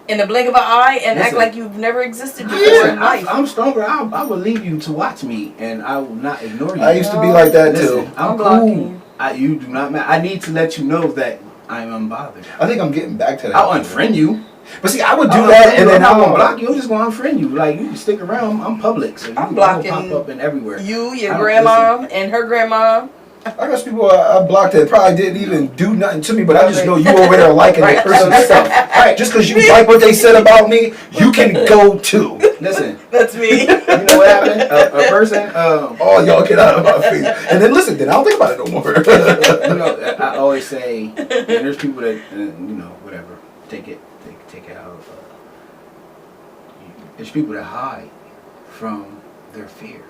in the blink of an eye and act Listen. like you've never existed before Listen, in life. I'm stronger. I will leave you to watch me, and I will not ignore you. I used to be like that Listen, too. I'm I'm blocking cool. you. You do not matter. I need to let you know that I'm unbothered. I think I'm getting back to that. I'll unfriend you. But see, I would do I'll that, unfriend and you. then I'm I not gonna won't block you. I'm just gonna unfriend you. Like, you can stick around. I'm public, so I'm you blocking pop up in everywhere. You, I your don't- grandma, and her grandma. I got some people I blocked that probably didn't even do nothing to me, but I just know you over there liking that person's stuff. Right. Just because you like what they said about me, you can go too. Listen, That's me. you know what happened? A person. Oh, y'all get out of my face. And then listen, then I don't think about it no more. You know, I always say, and there's people that, whatever, take it out of. There's people that hide from their fear.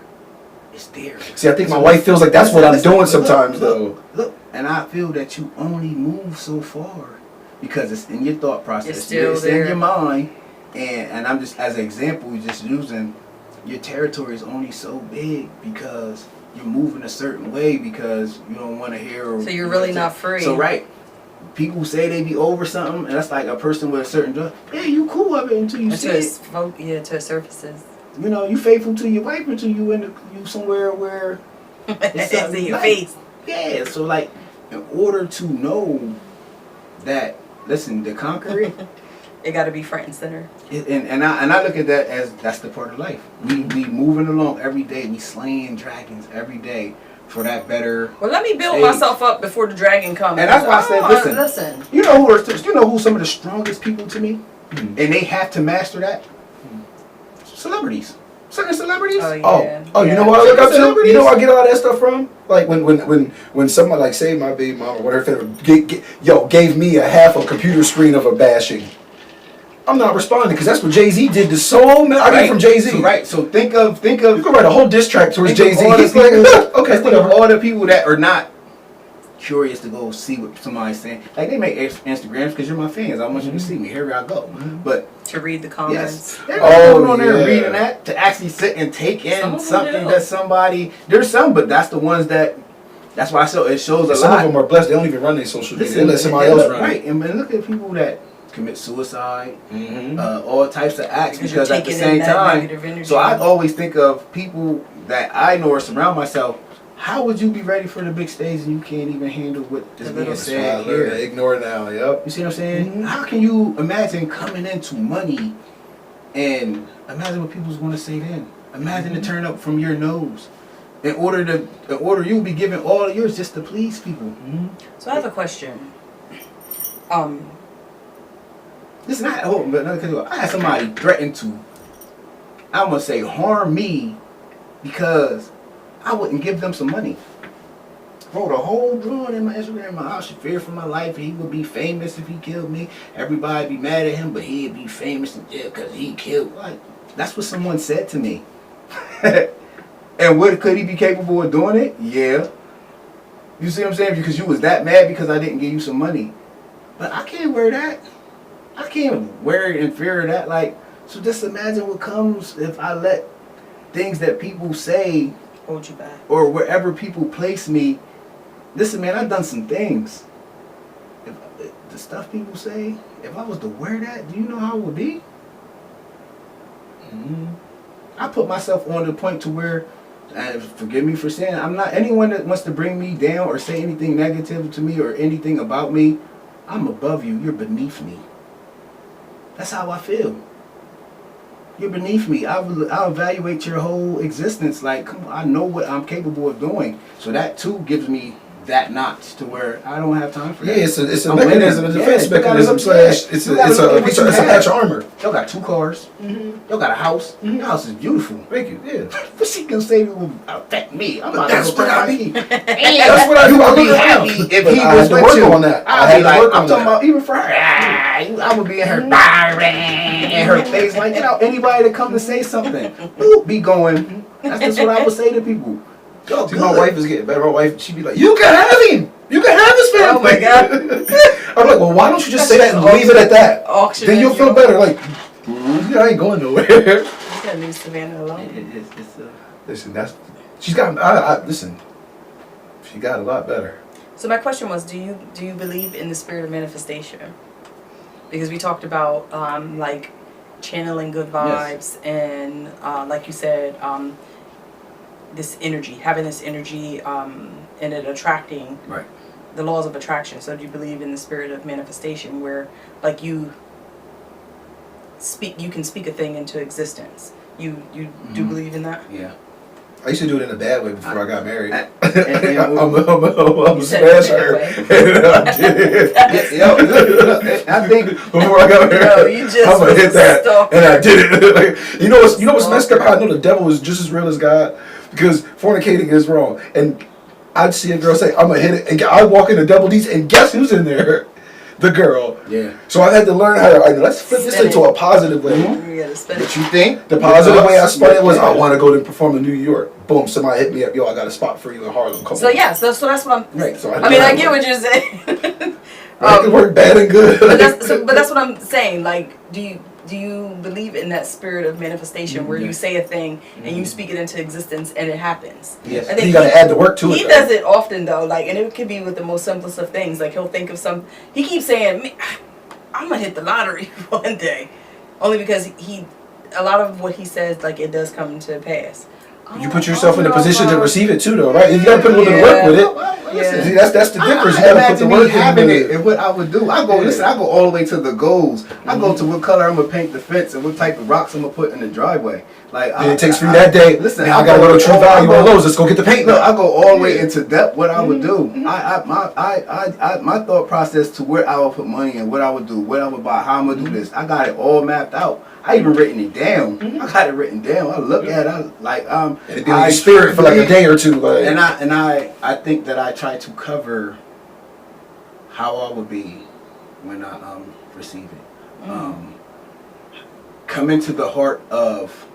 It's there. See, I think my wife feels like that's what I'm doing sometimes, though. Look, and I feel that you only move so far because it's in your thought process. It's still It's there. in your mind, and I'm just as an example, just using your territory is only so big because you're moving a certain way because you don't want to hear. Or, So you're really not free. So right, people say they be over something, and that's like a person with a certain drug. Yeah, you cool of it until you see it. To it surfaces. You know, you faithful to your wife until you you somewhere where It's something in your like- face. Yeah, so like, in order to know that, listen, to conquer it, It got to be front and center. and I look at that as that's the part of life. We moving along every day. We slaying dragons every day for that better. Well, let me build Stage. myself up before the dragon comes. And that's why I said, listen. Listen. You know who some of the strongest people to me, and they have to master that. Celebrities, certain celebrities. Oh, yeah. Oh, you know what I look up to? You know where I get all that stuff from? Like when somebody like say my baby mama or whatever gave me a half a computer screen of a bashing. I'm not responding because that's what Jay-Z did to so many. I get it from Jay-Z. So, right. So think of. You can write a whole diss track towards Think of Jay-Z. all the He's like, people- okay, let's think of whatever. all the people that are not curious to go see what somebody's saying. Like they make Instagrams because you're my fans. I want you to see me. Here I go. But To read the comments. yes, they're not going on there yeah. reading that to actually sit and take Some in of them something do. that somebody. There's some, but that's the ones that. That's why it shows a Some lot. of them are blessed. They don't even run their social media. They Listen, let somebody and else look, run right, and look at people that commit suicide, it. all types of acts Because you're because at the taking same in that time. negative energy. So I always think of people that I know or surround myself. How would you be ready for the big stage and you can't even handle what is The being little That's why I said learned to here? ignore now. Yep. You see what I'm saying? Mhm. How can you imagine coming into money and imagine what people's going to say then? Imagine to turn up from your nose. In order you be giving all of yours just to please people. So I have a question. Listen, I had somebody threaten to, I'm gonna say, harm me because I wouldn't give them some money. Wrote a whole drawing in my Instagram. I should fear for my life. He would be famous if he killed me. Everybody be mad at him, but he'd be famous in jail because he killed. Like, that's what someone said to me. And could he be capable of doing it? Yeah. You see what I'm saying? Because you was that mad because I didn't give you some money. But I can't wear that. I can't wear it in fear of that. Like, so just imagine what comes if I let things that people say Hold you back. or wherever people place me. Listen, man, I've done some things. If the stuff people say, if I was to wear that, do you know how it would be? I put myself on the point to where, and forgive me for saying, I'm not anyone that wants to bring me down or say anything negative to me or anything about me. I'm above you. You're beneath me. That's how I feel. You're beneath me. I'll evaluate your whole existence. Like, come on, I know what I'm capable of doing. So that too gives me that notch to where I don't have time for Yeah, that. it's a I'm mechanism, a winning. defense Yeah, you gotta mechanism look- slash. yeah. It's You a gotta look at piece what of you patch have. armor. Y'all got 2 cars. Y'all got a house. Your house is beautiful. Thank you. Yeah. What she gonna say will affect me? I'm not that's gonna what I turn my mean. key. That's what I You do. I would be look around. happy if But he I was had to with work you. on that. I I'd had be to like, work I'm on talking that. about even for her. I would be in her and her face like, anybody that come to say something, be going. That's just what I would say to people. Yo, See, my wife is getting better. My wife, she'd be like, "You can have him. You can have his family." Oh my God. I'm like, "Well, why don't you just say that and leave it at that? Auction. Then you'll feel better." Like, I ain't going nowhere. You gotta leave Savannah alone. Listen, she's got. Listen, she got a lot better. So my question was, do you believe in the spirit of manifestation? Because we talked about like channeling good vibes and like you said, this energy, having this energy and it attracting Right. the laws of attraction. So do you believe in the spirit of manifestation where like you can speak a thing into existence? You do believe in that? Yeah. I used to do it in a bad way before I got married. and- I'm a You said it smasher. in a I did. Yo, look, I think Before I got married, No, you just I'm gonna was hit a that, stalker. and I did it. Like, you know what's messed up? I know the devil is just as real as God, because fornicating is wrong. And I'd see a girl say, "I'm gonna hit it," and I walk into Double D's, and guess who's in there? The girl. Yeah. So I had to learn how to. Let's flip this Spin into it. a positive way. You gotta spend What it. you think? The positive way I spun it was, Yeah. I want to go to perform in New York. Boom! Somebody hit me up. Yo, I got a spot for you in Harlem. Come So on. yeah, so that's what I'm. Right. So I mean, I get what you're saying. It could work bad and good. but that's what I'm saying. Like, do do you believe in that spirit of manifestation where you say a thing and you speak it into existence and it happens? Yes. I think You got to add the work to it. he though. does it often though, like, and it could be with the most simplest of things. Like he'll think of some. He keeps saying, "I'm gonna hit the lottery one day," only because a lot of what he says, like it does come to pass. You put yourself in a position to receive it too, though, right? You got to put a little bit of work with it. Yeah. See, that's the difference. You I got to put imagine the me work having in it and what I would do. I go, listen, I go all the way to the goals. I go to what color I'm gonna paint the fence and what type of rocks I'm gonna put in the driveway. Like, And it takes for you that day. Listen, man, I got to go to True Value on Lowe's. Let's go get the paint. Look, I go all the way into depth what I would do. My thought process to where I would put money and what I would do, what I would buy, how I'm gonna do this. I got it all mapped out. I even written it down. I got it written down. I look at it. I like And it be in your spirit for like a day or two. Like. And I think that I try to cover how I would be when I receive it. Come into the heart of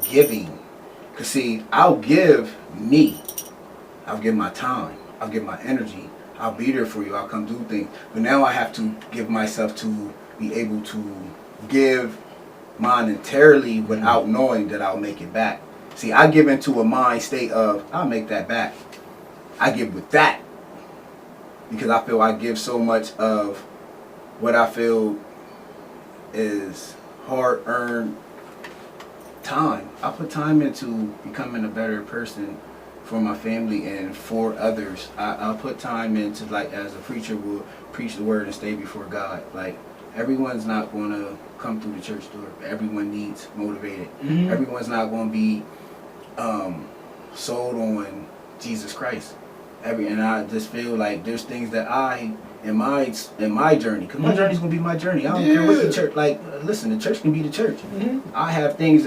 giving. Cause see, I'll give me. I'll give my time. I'll give my energy. I'll be there for you. I'll come do things. But now I have to give myself to be able to give monetarily without knowing that I'll make it back. See, I give into a mind state of I'll make that back. I give with that because I feel I give so much of what I feel is hard-earned time. I put time into becoming a better person for my family and for others. I'll put time into, like, as a preacher will preach the word and stay before God. Like, everyone's not going to come through the church door. Everyone needs motivated. Everyone's not going to be sold on Jesus Christ. And I just feel like there's things that in my journey, because my journey's gonna be my journey. I don't care what the church, like, listen, the church can be the church. I have things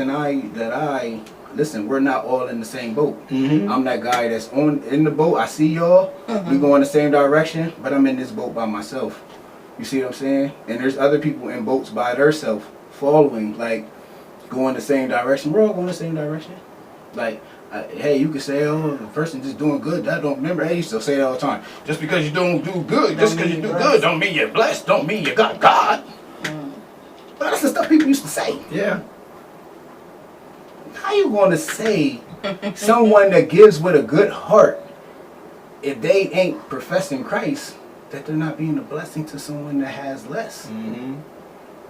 listen, we're not all in the same boat. I'm that guy that's in the boat. I see y'all, we go in the same direction, but I'm in this boat by myself. You see what I'm saying? And there's other people in boats by themselves, following, like, going the same direction. We're all going the same direction. Like, hey, you can say, oh, the person just doing good. That don't, remember, I used to say that all the time. Just because you don't do good, just because you do good, don't mean you're blessed, don't mean you got God. But that's the stuff people used to say. Yeah. How you going to say someone that gives with a good heart, if they ain't professing Christ, that they're not being a blessing to someone that has less?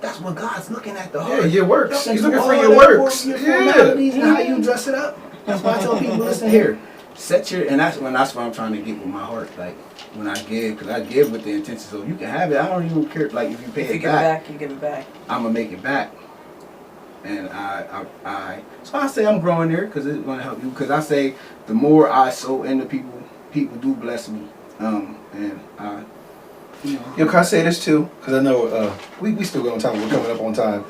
That's what God's looking at, the heart. Yeah, your works. Don't He's look looking at for all your that works. your formalities and how you dress it up. That's why I tell people, listen here, and that's what I'm trying to get with my heart. Like, when I give, because I give with the intention, so you can have it. I don't even care, like, if you pay If you it give it back, back, you give it back. I'm gonna make it back. And so I say I'm growing there because it's gonna help you. Because I say the more I sow into people, people do bless me. And I, Yo, can I say this too? Because I know we still go on time. We're coming up on time.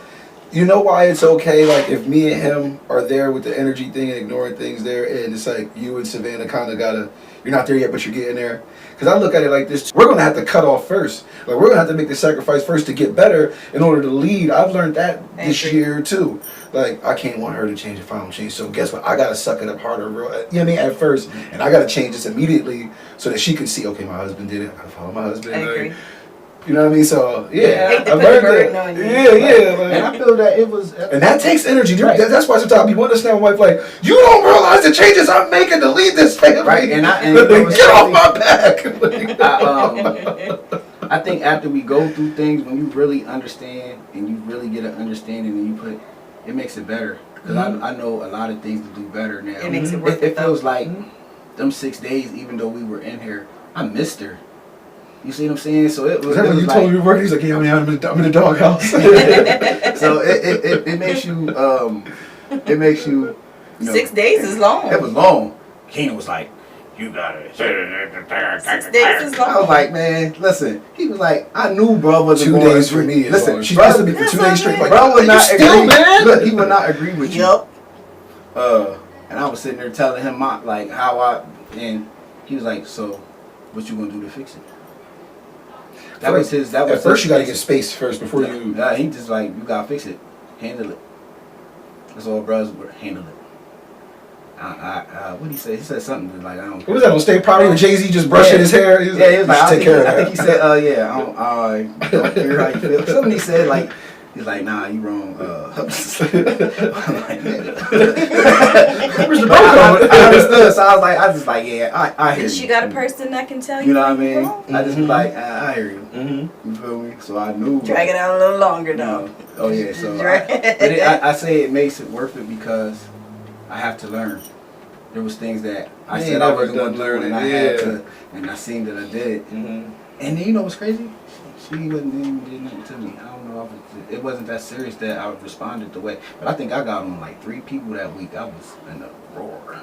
You know why it's okay? Like, if me and him are there with the energy thing and ignoring things there, and it's like you and Savannah kind of gotta, you're not there yet, but you're getting there. Because I look at it like this: we're gonna have to cut off first. Like, we're gonna have to make the sacrifice first to get better in order to lead. I've learned that this year too. Like, I can't want her to change if I don't change. So guess what? I gotta suck it up harder, real. You know what I mean? At first, and I gotta change this immediately so that she can see. Okay, my husband did it. I gotta follow my husband. I like, agree. you know what I mean? So yeah, Hate to I put learned the burden that. on you. Yeah. Like, and I feel that it was, and that takes energy. Right. That's why sometimes people understand my wife, like, you don't realize the changes I'm making to lead this family. Right, and get off my back. I think after we go through things, when you really understand and you really get an understanding, and it makes it better. Because I know a lot of things to do better now. It makes it worth it. It feels like them 6 days, even though we were in here, I missed her. You see what I'm saying? So it was. When you told me you were working, he's like, yeah, I'm in the doghouse. So it makes you. It makes you. 6 days is long. It was long. Keenan was like, you got it. 6 days is long. I was like, man, listen. He was like, I knew bro wasn't 2 going days to for agree. me. Listen, She bro, tested me for 2 days straight. Like, bro would you not still, agree. man. Look, he would not agree with you. Yup. And I was sitting there telling him and he was like, so what you gonna do to fix it? That was At first, you got to get space first before you. Yeah, he just like, you gotta fix it, handle it. That's all brothers were, handle it. What did he say? He said something like, I don't. What was that on State Property when Jay-Z just brushing his hair? Yeah, he was like, take care of I that. think he said, I don't care how you feel. Something he said like, He's like, nah, you wrong. I'm like, nigga. Where's the I understood, so I was just like, yeah, I hear And you. she got a person that can tell you. You know what I when you're mean? wrong. I just was like, I hear you. Mm-hmm. You feel me? So I knew. Drag it out a little longer You though. know, oh yeah, so Drag- I say it makes it worth it because I have to learn. There was things that I You said ain't I never wasn't done going to do, learning, and I had yeah. to, and I seen that I did. Mm-hmm. And then you know what's crazy? She wasn't even did nothing to me. I don't know if it wasn't that serious that I responded the way. But I think I got on like 3 people that week. I was in a roar.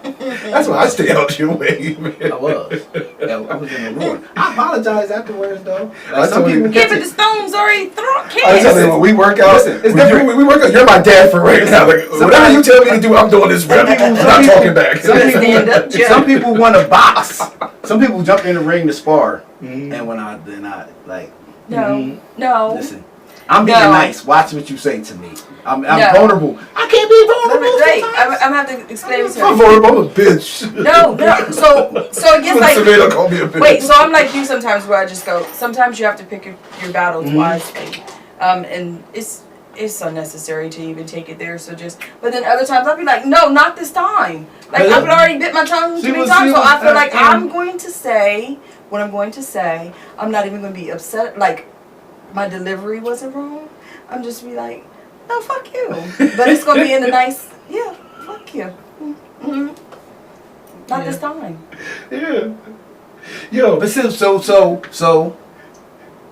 That's why I stay out your way, man. I was. Yeah, I was in a roar. I apologize afterwards though. I Like, some told you- people Yeah, catch but it. the stone's already thrown. I tell you, when we work out, Listen, it's when different. we work out, you're my dad for right now. Like, whatever you tell me to do, I'm doing this, bro. I'm not talking back. Some Stand up, people, Jeff. some people want to box. Some people jump in the ring to spar. Mhm. And when I like, No, Mhm. no. listen, I'm being No. nice. Watch what you say to me. I'm No. vulnerable. I can't be vulnerable. Right, sometimes. I'm gonna have to explain to I'm her. vulnerable. I'm a bitch. No. So it gets like. Savannah called me a bitch. Wait, so I'm like you sometimes where I just go, sometimes you have to pick your battles Mhm. wisely. And it's unnecessary to even take it there, so just, but then other times I'll be like, no, not this time. Like, But I've already bit my tongue she too many was- times, she so was, I feel like and- I'm going to say what I'm going to say. I'm not even going to be upset, like, my delivery wasn't wrong. I'm just be like, no, fuck you. But it's going to be in a nice, yeah, fuck you. Mm-hmm. Not this time. Yeah. Yo, But so.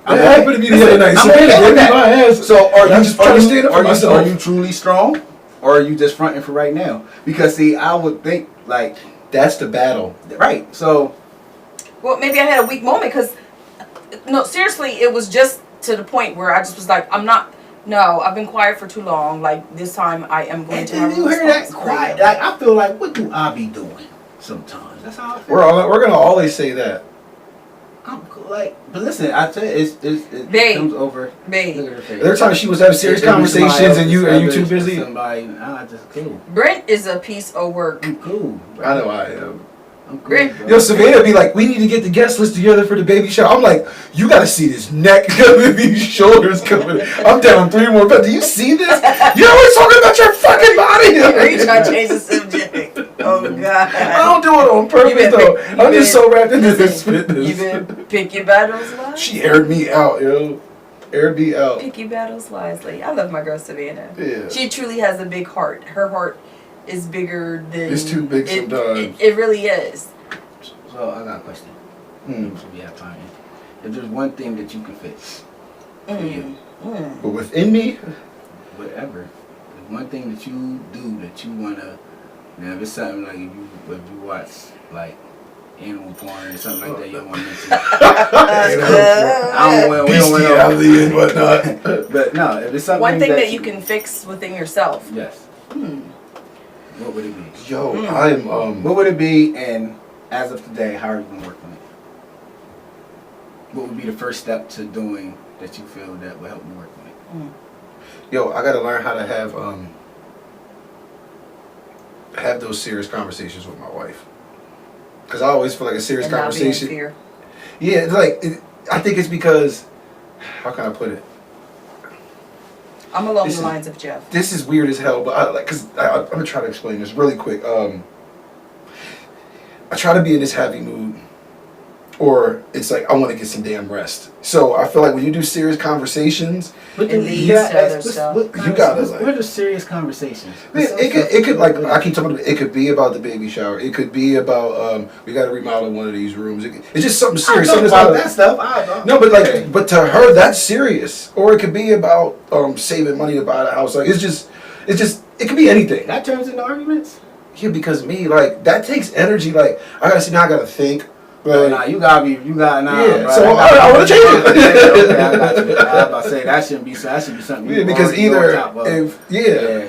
that happened to me the other night. I'm Savannah okay gave with me that. my ass. So are I'm you just trying to stand up for myself. Are you truly strong, or are you just fronting for right now? Because see, I would think like That's the battle. right. So Well, maybe I had a weak moment because, no, seriously, it was just to the point where I just was like, no, I've been quiet for too long. Like, this time I am going and to have then a you hear that response for quiet. you. Like I feel like, what do I be doing sometimes? That's how I feel. We're gonna always say that. I'm cool, like, but listen, I tell you, it Babe. comes over. Babe, Look at her face. There are times she was having serious It could be somebody conversations and else, you it's too others, busy. Somebody, just cool. Brent is a piece of work. I'm cool. Bro. I know I am. I'm cool. Great. Bro. Yo, Savannah be like, we need to get the guest list together for the baby shower. I'm like, you gotta see this neck coming, these shoulders coming. I'm down 3 more pounds. Do you see this? You're always talking about your fucking body. Are you trying to change the subject? Oh, God. I don't do it on purpose You been though. pick- you I'm just been- so wrapped into this listen, fitness. You been pick your battles wisely? She aired me out, yo. Aired me out. Pick your battles wisely. I love my girl Savannah. Yeah. She truly has a big heart. Her heart is bigger than... It's too big sometimes. It really is. So I got a question. So we have time. If there's one thing that you can fix for you, But within me, whatever, there's one thing that you do that you wanna. Now, if it's something like if you watch like animal porn or something like that, you don't want to mention. I don't want. We don't want. bestiality and whatnot. But no, if it's something One thing that you can fix within yourself. Yes. What would it be? Yo, I'm What would it be? And as of today, how are you gonna work on it? What would be the first step to doing that you feel that will help you work on it? yo, I gotta learn how to have those serious conversations with my wife. Cause I always feel like a serious And not be in conversation. fear. Yeah, it's like I think it's because how can I put it? I'm along Listen. the lines of Jeff. This is weird as hell, but I'm gonna try to explain this really quick. I try to be in this happy mood, or it's like I want to get some damn rest. So I feel like when you do serious conversations, It leads to other stuff. You gotta, like- What are the serious conversations? man, it could like I keep talking about. It could be about the baby shower. It could be about we got to remodel one of these rooms. It's just something serious. I Something talk that's about not- that stuff. No, but like, but to her that's serious. Or it could be about saving money to buy the house. Like it could be anything. That turns into arguments. Yeah, because me, like, that takes energy. Like, I gotta see, now I gotta think. Well, Like, nah, you gotta nah. Yeah, bro, so I wanna change it. Okay, I got you. I was about to say that should be something. yeah, you because already know either, top of. if, yeah,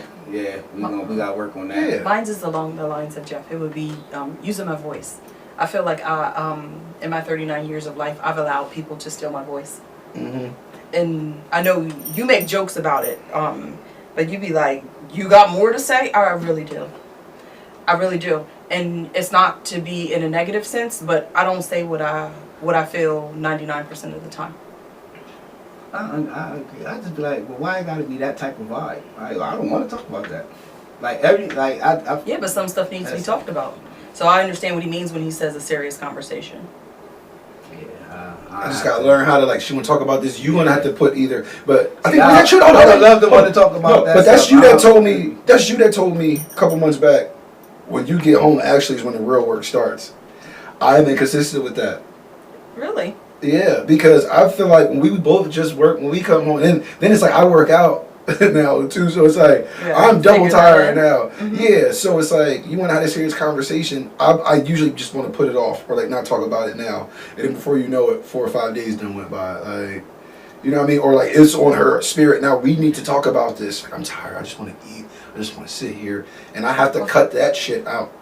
we gotta work on that. Yeah. Mine's is along the lines of Jeff. It would be using my voice. I feel like in my 39 years of life, I've allowed people to steal my voice. Mm-hmm. And I know you make jokes about it, but you be like, you got more to say? I really do. I really do. And it's not to be in a negative sense, but I don't say what I feel 99% of the time. I just be like, well, why it gotta be that type of vibe? I don't want to talk about that. Like Yeah, but some stuff needs to be That's- talked about. So I understand what he means when he says a serious conversation. yeah, I just gotta learn how to like. She want to talk about this. You gonna have to put either. But I think I, that's you. I would love to want to talk about No, that. but that's stuff. you I that don't- told me. That's you that told me a couple months back. When you get home, actually, is when the real work starts. I am inconsistent with that. Really? Yeah, because I feel like when we both just work, when we come home, then it's like I work out now too. So it's like Yeah, I'm double figure that tired out. now. Yeah, so it's like you want to have a serious conversation. I usually just want to put it off or like not talk about it now. And then before you know it, 4 or 5 days done went by. Like, you know what I mean? Or like it's on her spirit now. We need to talk about this. Like, I'm tired. I just want to eat. I just want to sit here, and I have to cut that shit out.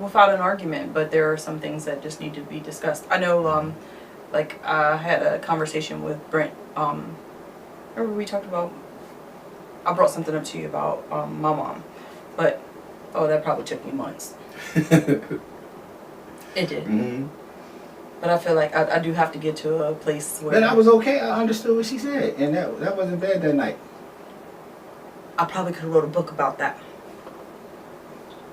Without an argument, but there are some things that just need to be discussed. I know, like I had a conversation with Brent. Remember we talked about? I brought something up to you about my mom, but that probably took me months. It did, Mm-hmm. but I feel like I do have to get to a place where Then I was okay. I understood what she said, and that wasn't bad that night. I probably could have wrote a book about that.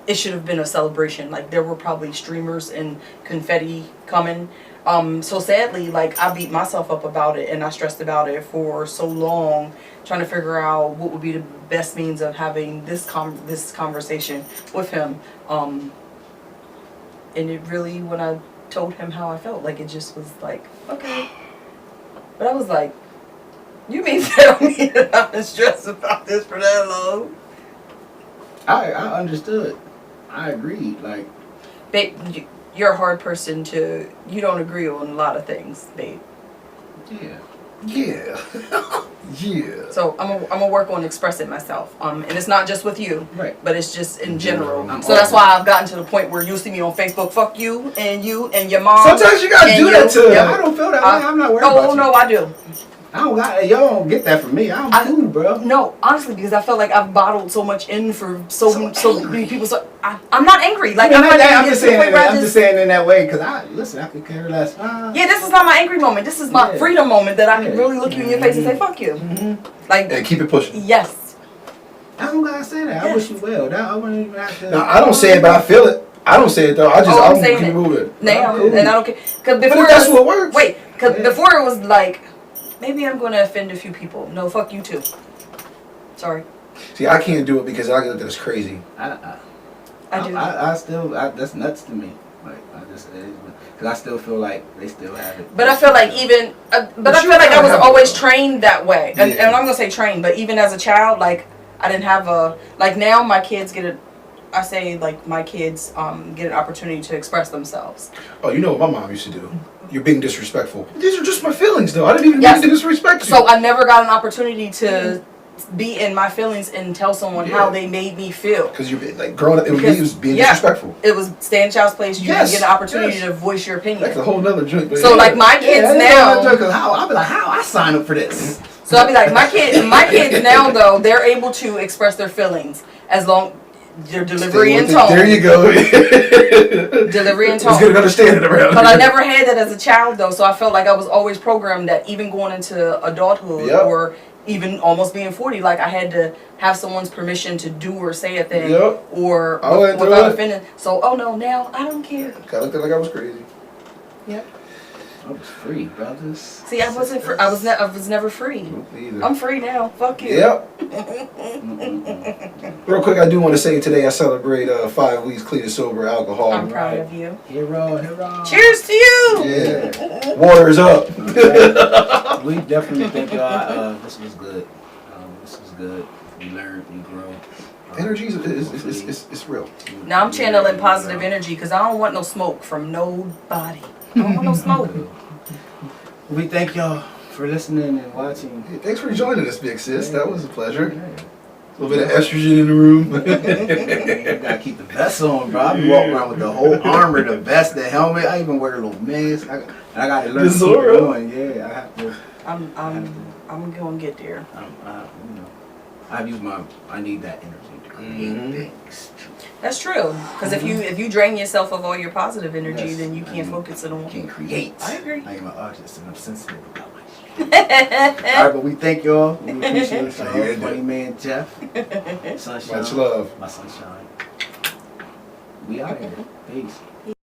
It should have been a celebration. Like there were probably streamers and confetti coming. So sadly, like I beat myself up about it and I stressed about it for so long, trying to figure out what would be the best means of having this conversation with him. And it really, when I told him how I felt, like it just was like, okay. But I was like, you mean tell me that I've been stressed about this for that long? I understood. I agreed. Like, Babe, you're a hard person to, you don't agree on a lot of things, babe. yeah. Yeah. Yeah. So I'm gonna work on expressing myself. And it's not just with you, Right. but it's just in general. I'm So that's open. why I've gotten to the point where you see me on Facebook, fuck you and your mom. Sometimes you gotta and do that to. I don't feel that way. I'm not worried about Oh you. no, I do. I don't got. Y'all don't get that from me. I'm cool, bro. No, honestly, because I felt like I've bottled so much in for so angry. many people. So I'm not angry. Like I mean, not I'm angry just to the saying. point where I I'm just saying in that way because I could care less. Yeah, this is not my angry moment. This is my Yeah. freedom moment that I can Yeah. really look you in your face and say, fuck you. Like, And keep it pushing. yes. I don't gotta say that. I wish you well. That, I wouldn't even have to. No, I don't say it, but I feel it. I don't say it though. I just I'm I'm saying keep it. moving. Now, Oh, cool. and I don't care. Cause But before if that's it was, what works. wait, cause Yeah. before it was like, maybe I'm gonna offend a few people. No, fuck you too. Sorry. See, I can't do it because I get this crazy. I do. I still. That's nuts to me. Like I just. Because I still feel like they still have it. But I feel like even, but I you feel like I gotta was have it, always though. trained that way. And Yeah. I'm gonna say trained, but even as a child, like I didn't have a, like now my kids get a, I say like my kids get an opportunity to express themselves. Oh, you know what my mom used to do? You're being disrespectful. These are just my feelings, though. I didn't even Yes. mean to disrespect you. So I never got an opportunity to be in my feelings and tell someone how Yeah. they made me feel. Because you're like growing up, it Because- was being yeah. disrespectful. It was stay in child's place. You Yes, didn't get an opportunity yes. to voice your opinion. That's a whole nother joint. But So yeah. like my kids now, How I'll be like, how I sign up for this? so I'll be like my kids now though they're able to express their feelings as long their delivery Stay and with it. tone. There you go. Delivery and Let's get tone. an understanding around But I here. never had that as a child though, so I felt like I was always programmed that even going into adulthood Yep. or even almost being 40, like I had to have someone's permission to do or say a thing Yep. or I went through without it. offending. So oh no, now I don't care. I looked like I was crazy. Yep. I was free, brothers. See, I wasn't. I was never free. Me either. I'm free now. Fuck you. Yep. Real quick, I do want to say today I celebrate 5 weeks clean and sober alcohol. I'm proud of you. Hero, hero. Cheers to you. Yeah. Water's up. We definitely thank y'all. This was good. This was good. We learned, we grow. Energy is real. Now I'm channeling positive energy because I don't want no smoke from nobody. I don't want no smoke. We thank y'all for listening and watching. Hey, thanks for joining us, big sis. That was a pleasure. Yeah. A little bit of estrogen in the room. You gotta keep the vest on, bro. I be walking around with the whole armor, the vest, the helmet. I even wear a little mask. I gotta learn The to keep it Zorro. going. Yeah, I have to. I'm gonna get there. I need that energy to create Mhm. things. That's true. Because if you drain yourself of all your positive energy, Yes. then you can't focus it I on. can create. I agree. I am an artist and I'm sensitive about my shit. All right, but we thank y'all. We appreciate Yeah, y'all. yeah. Funny man Jeff. Sunshine. Much love. My sunshine. We out here. Peace.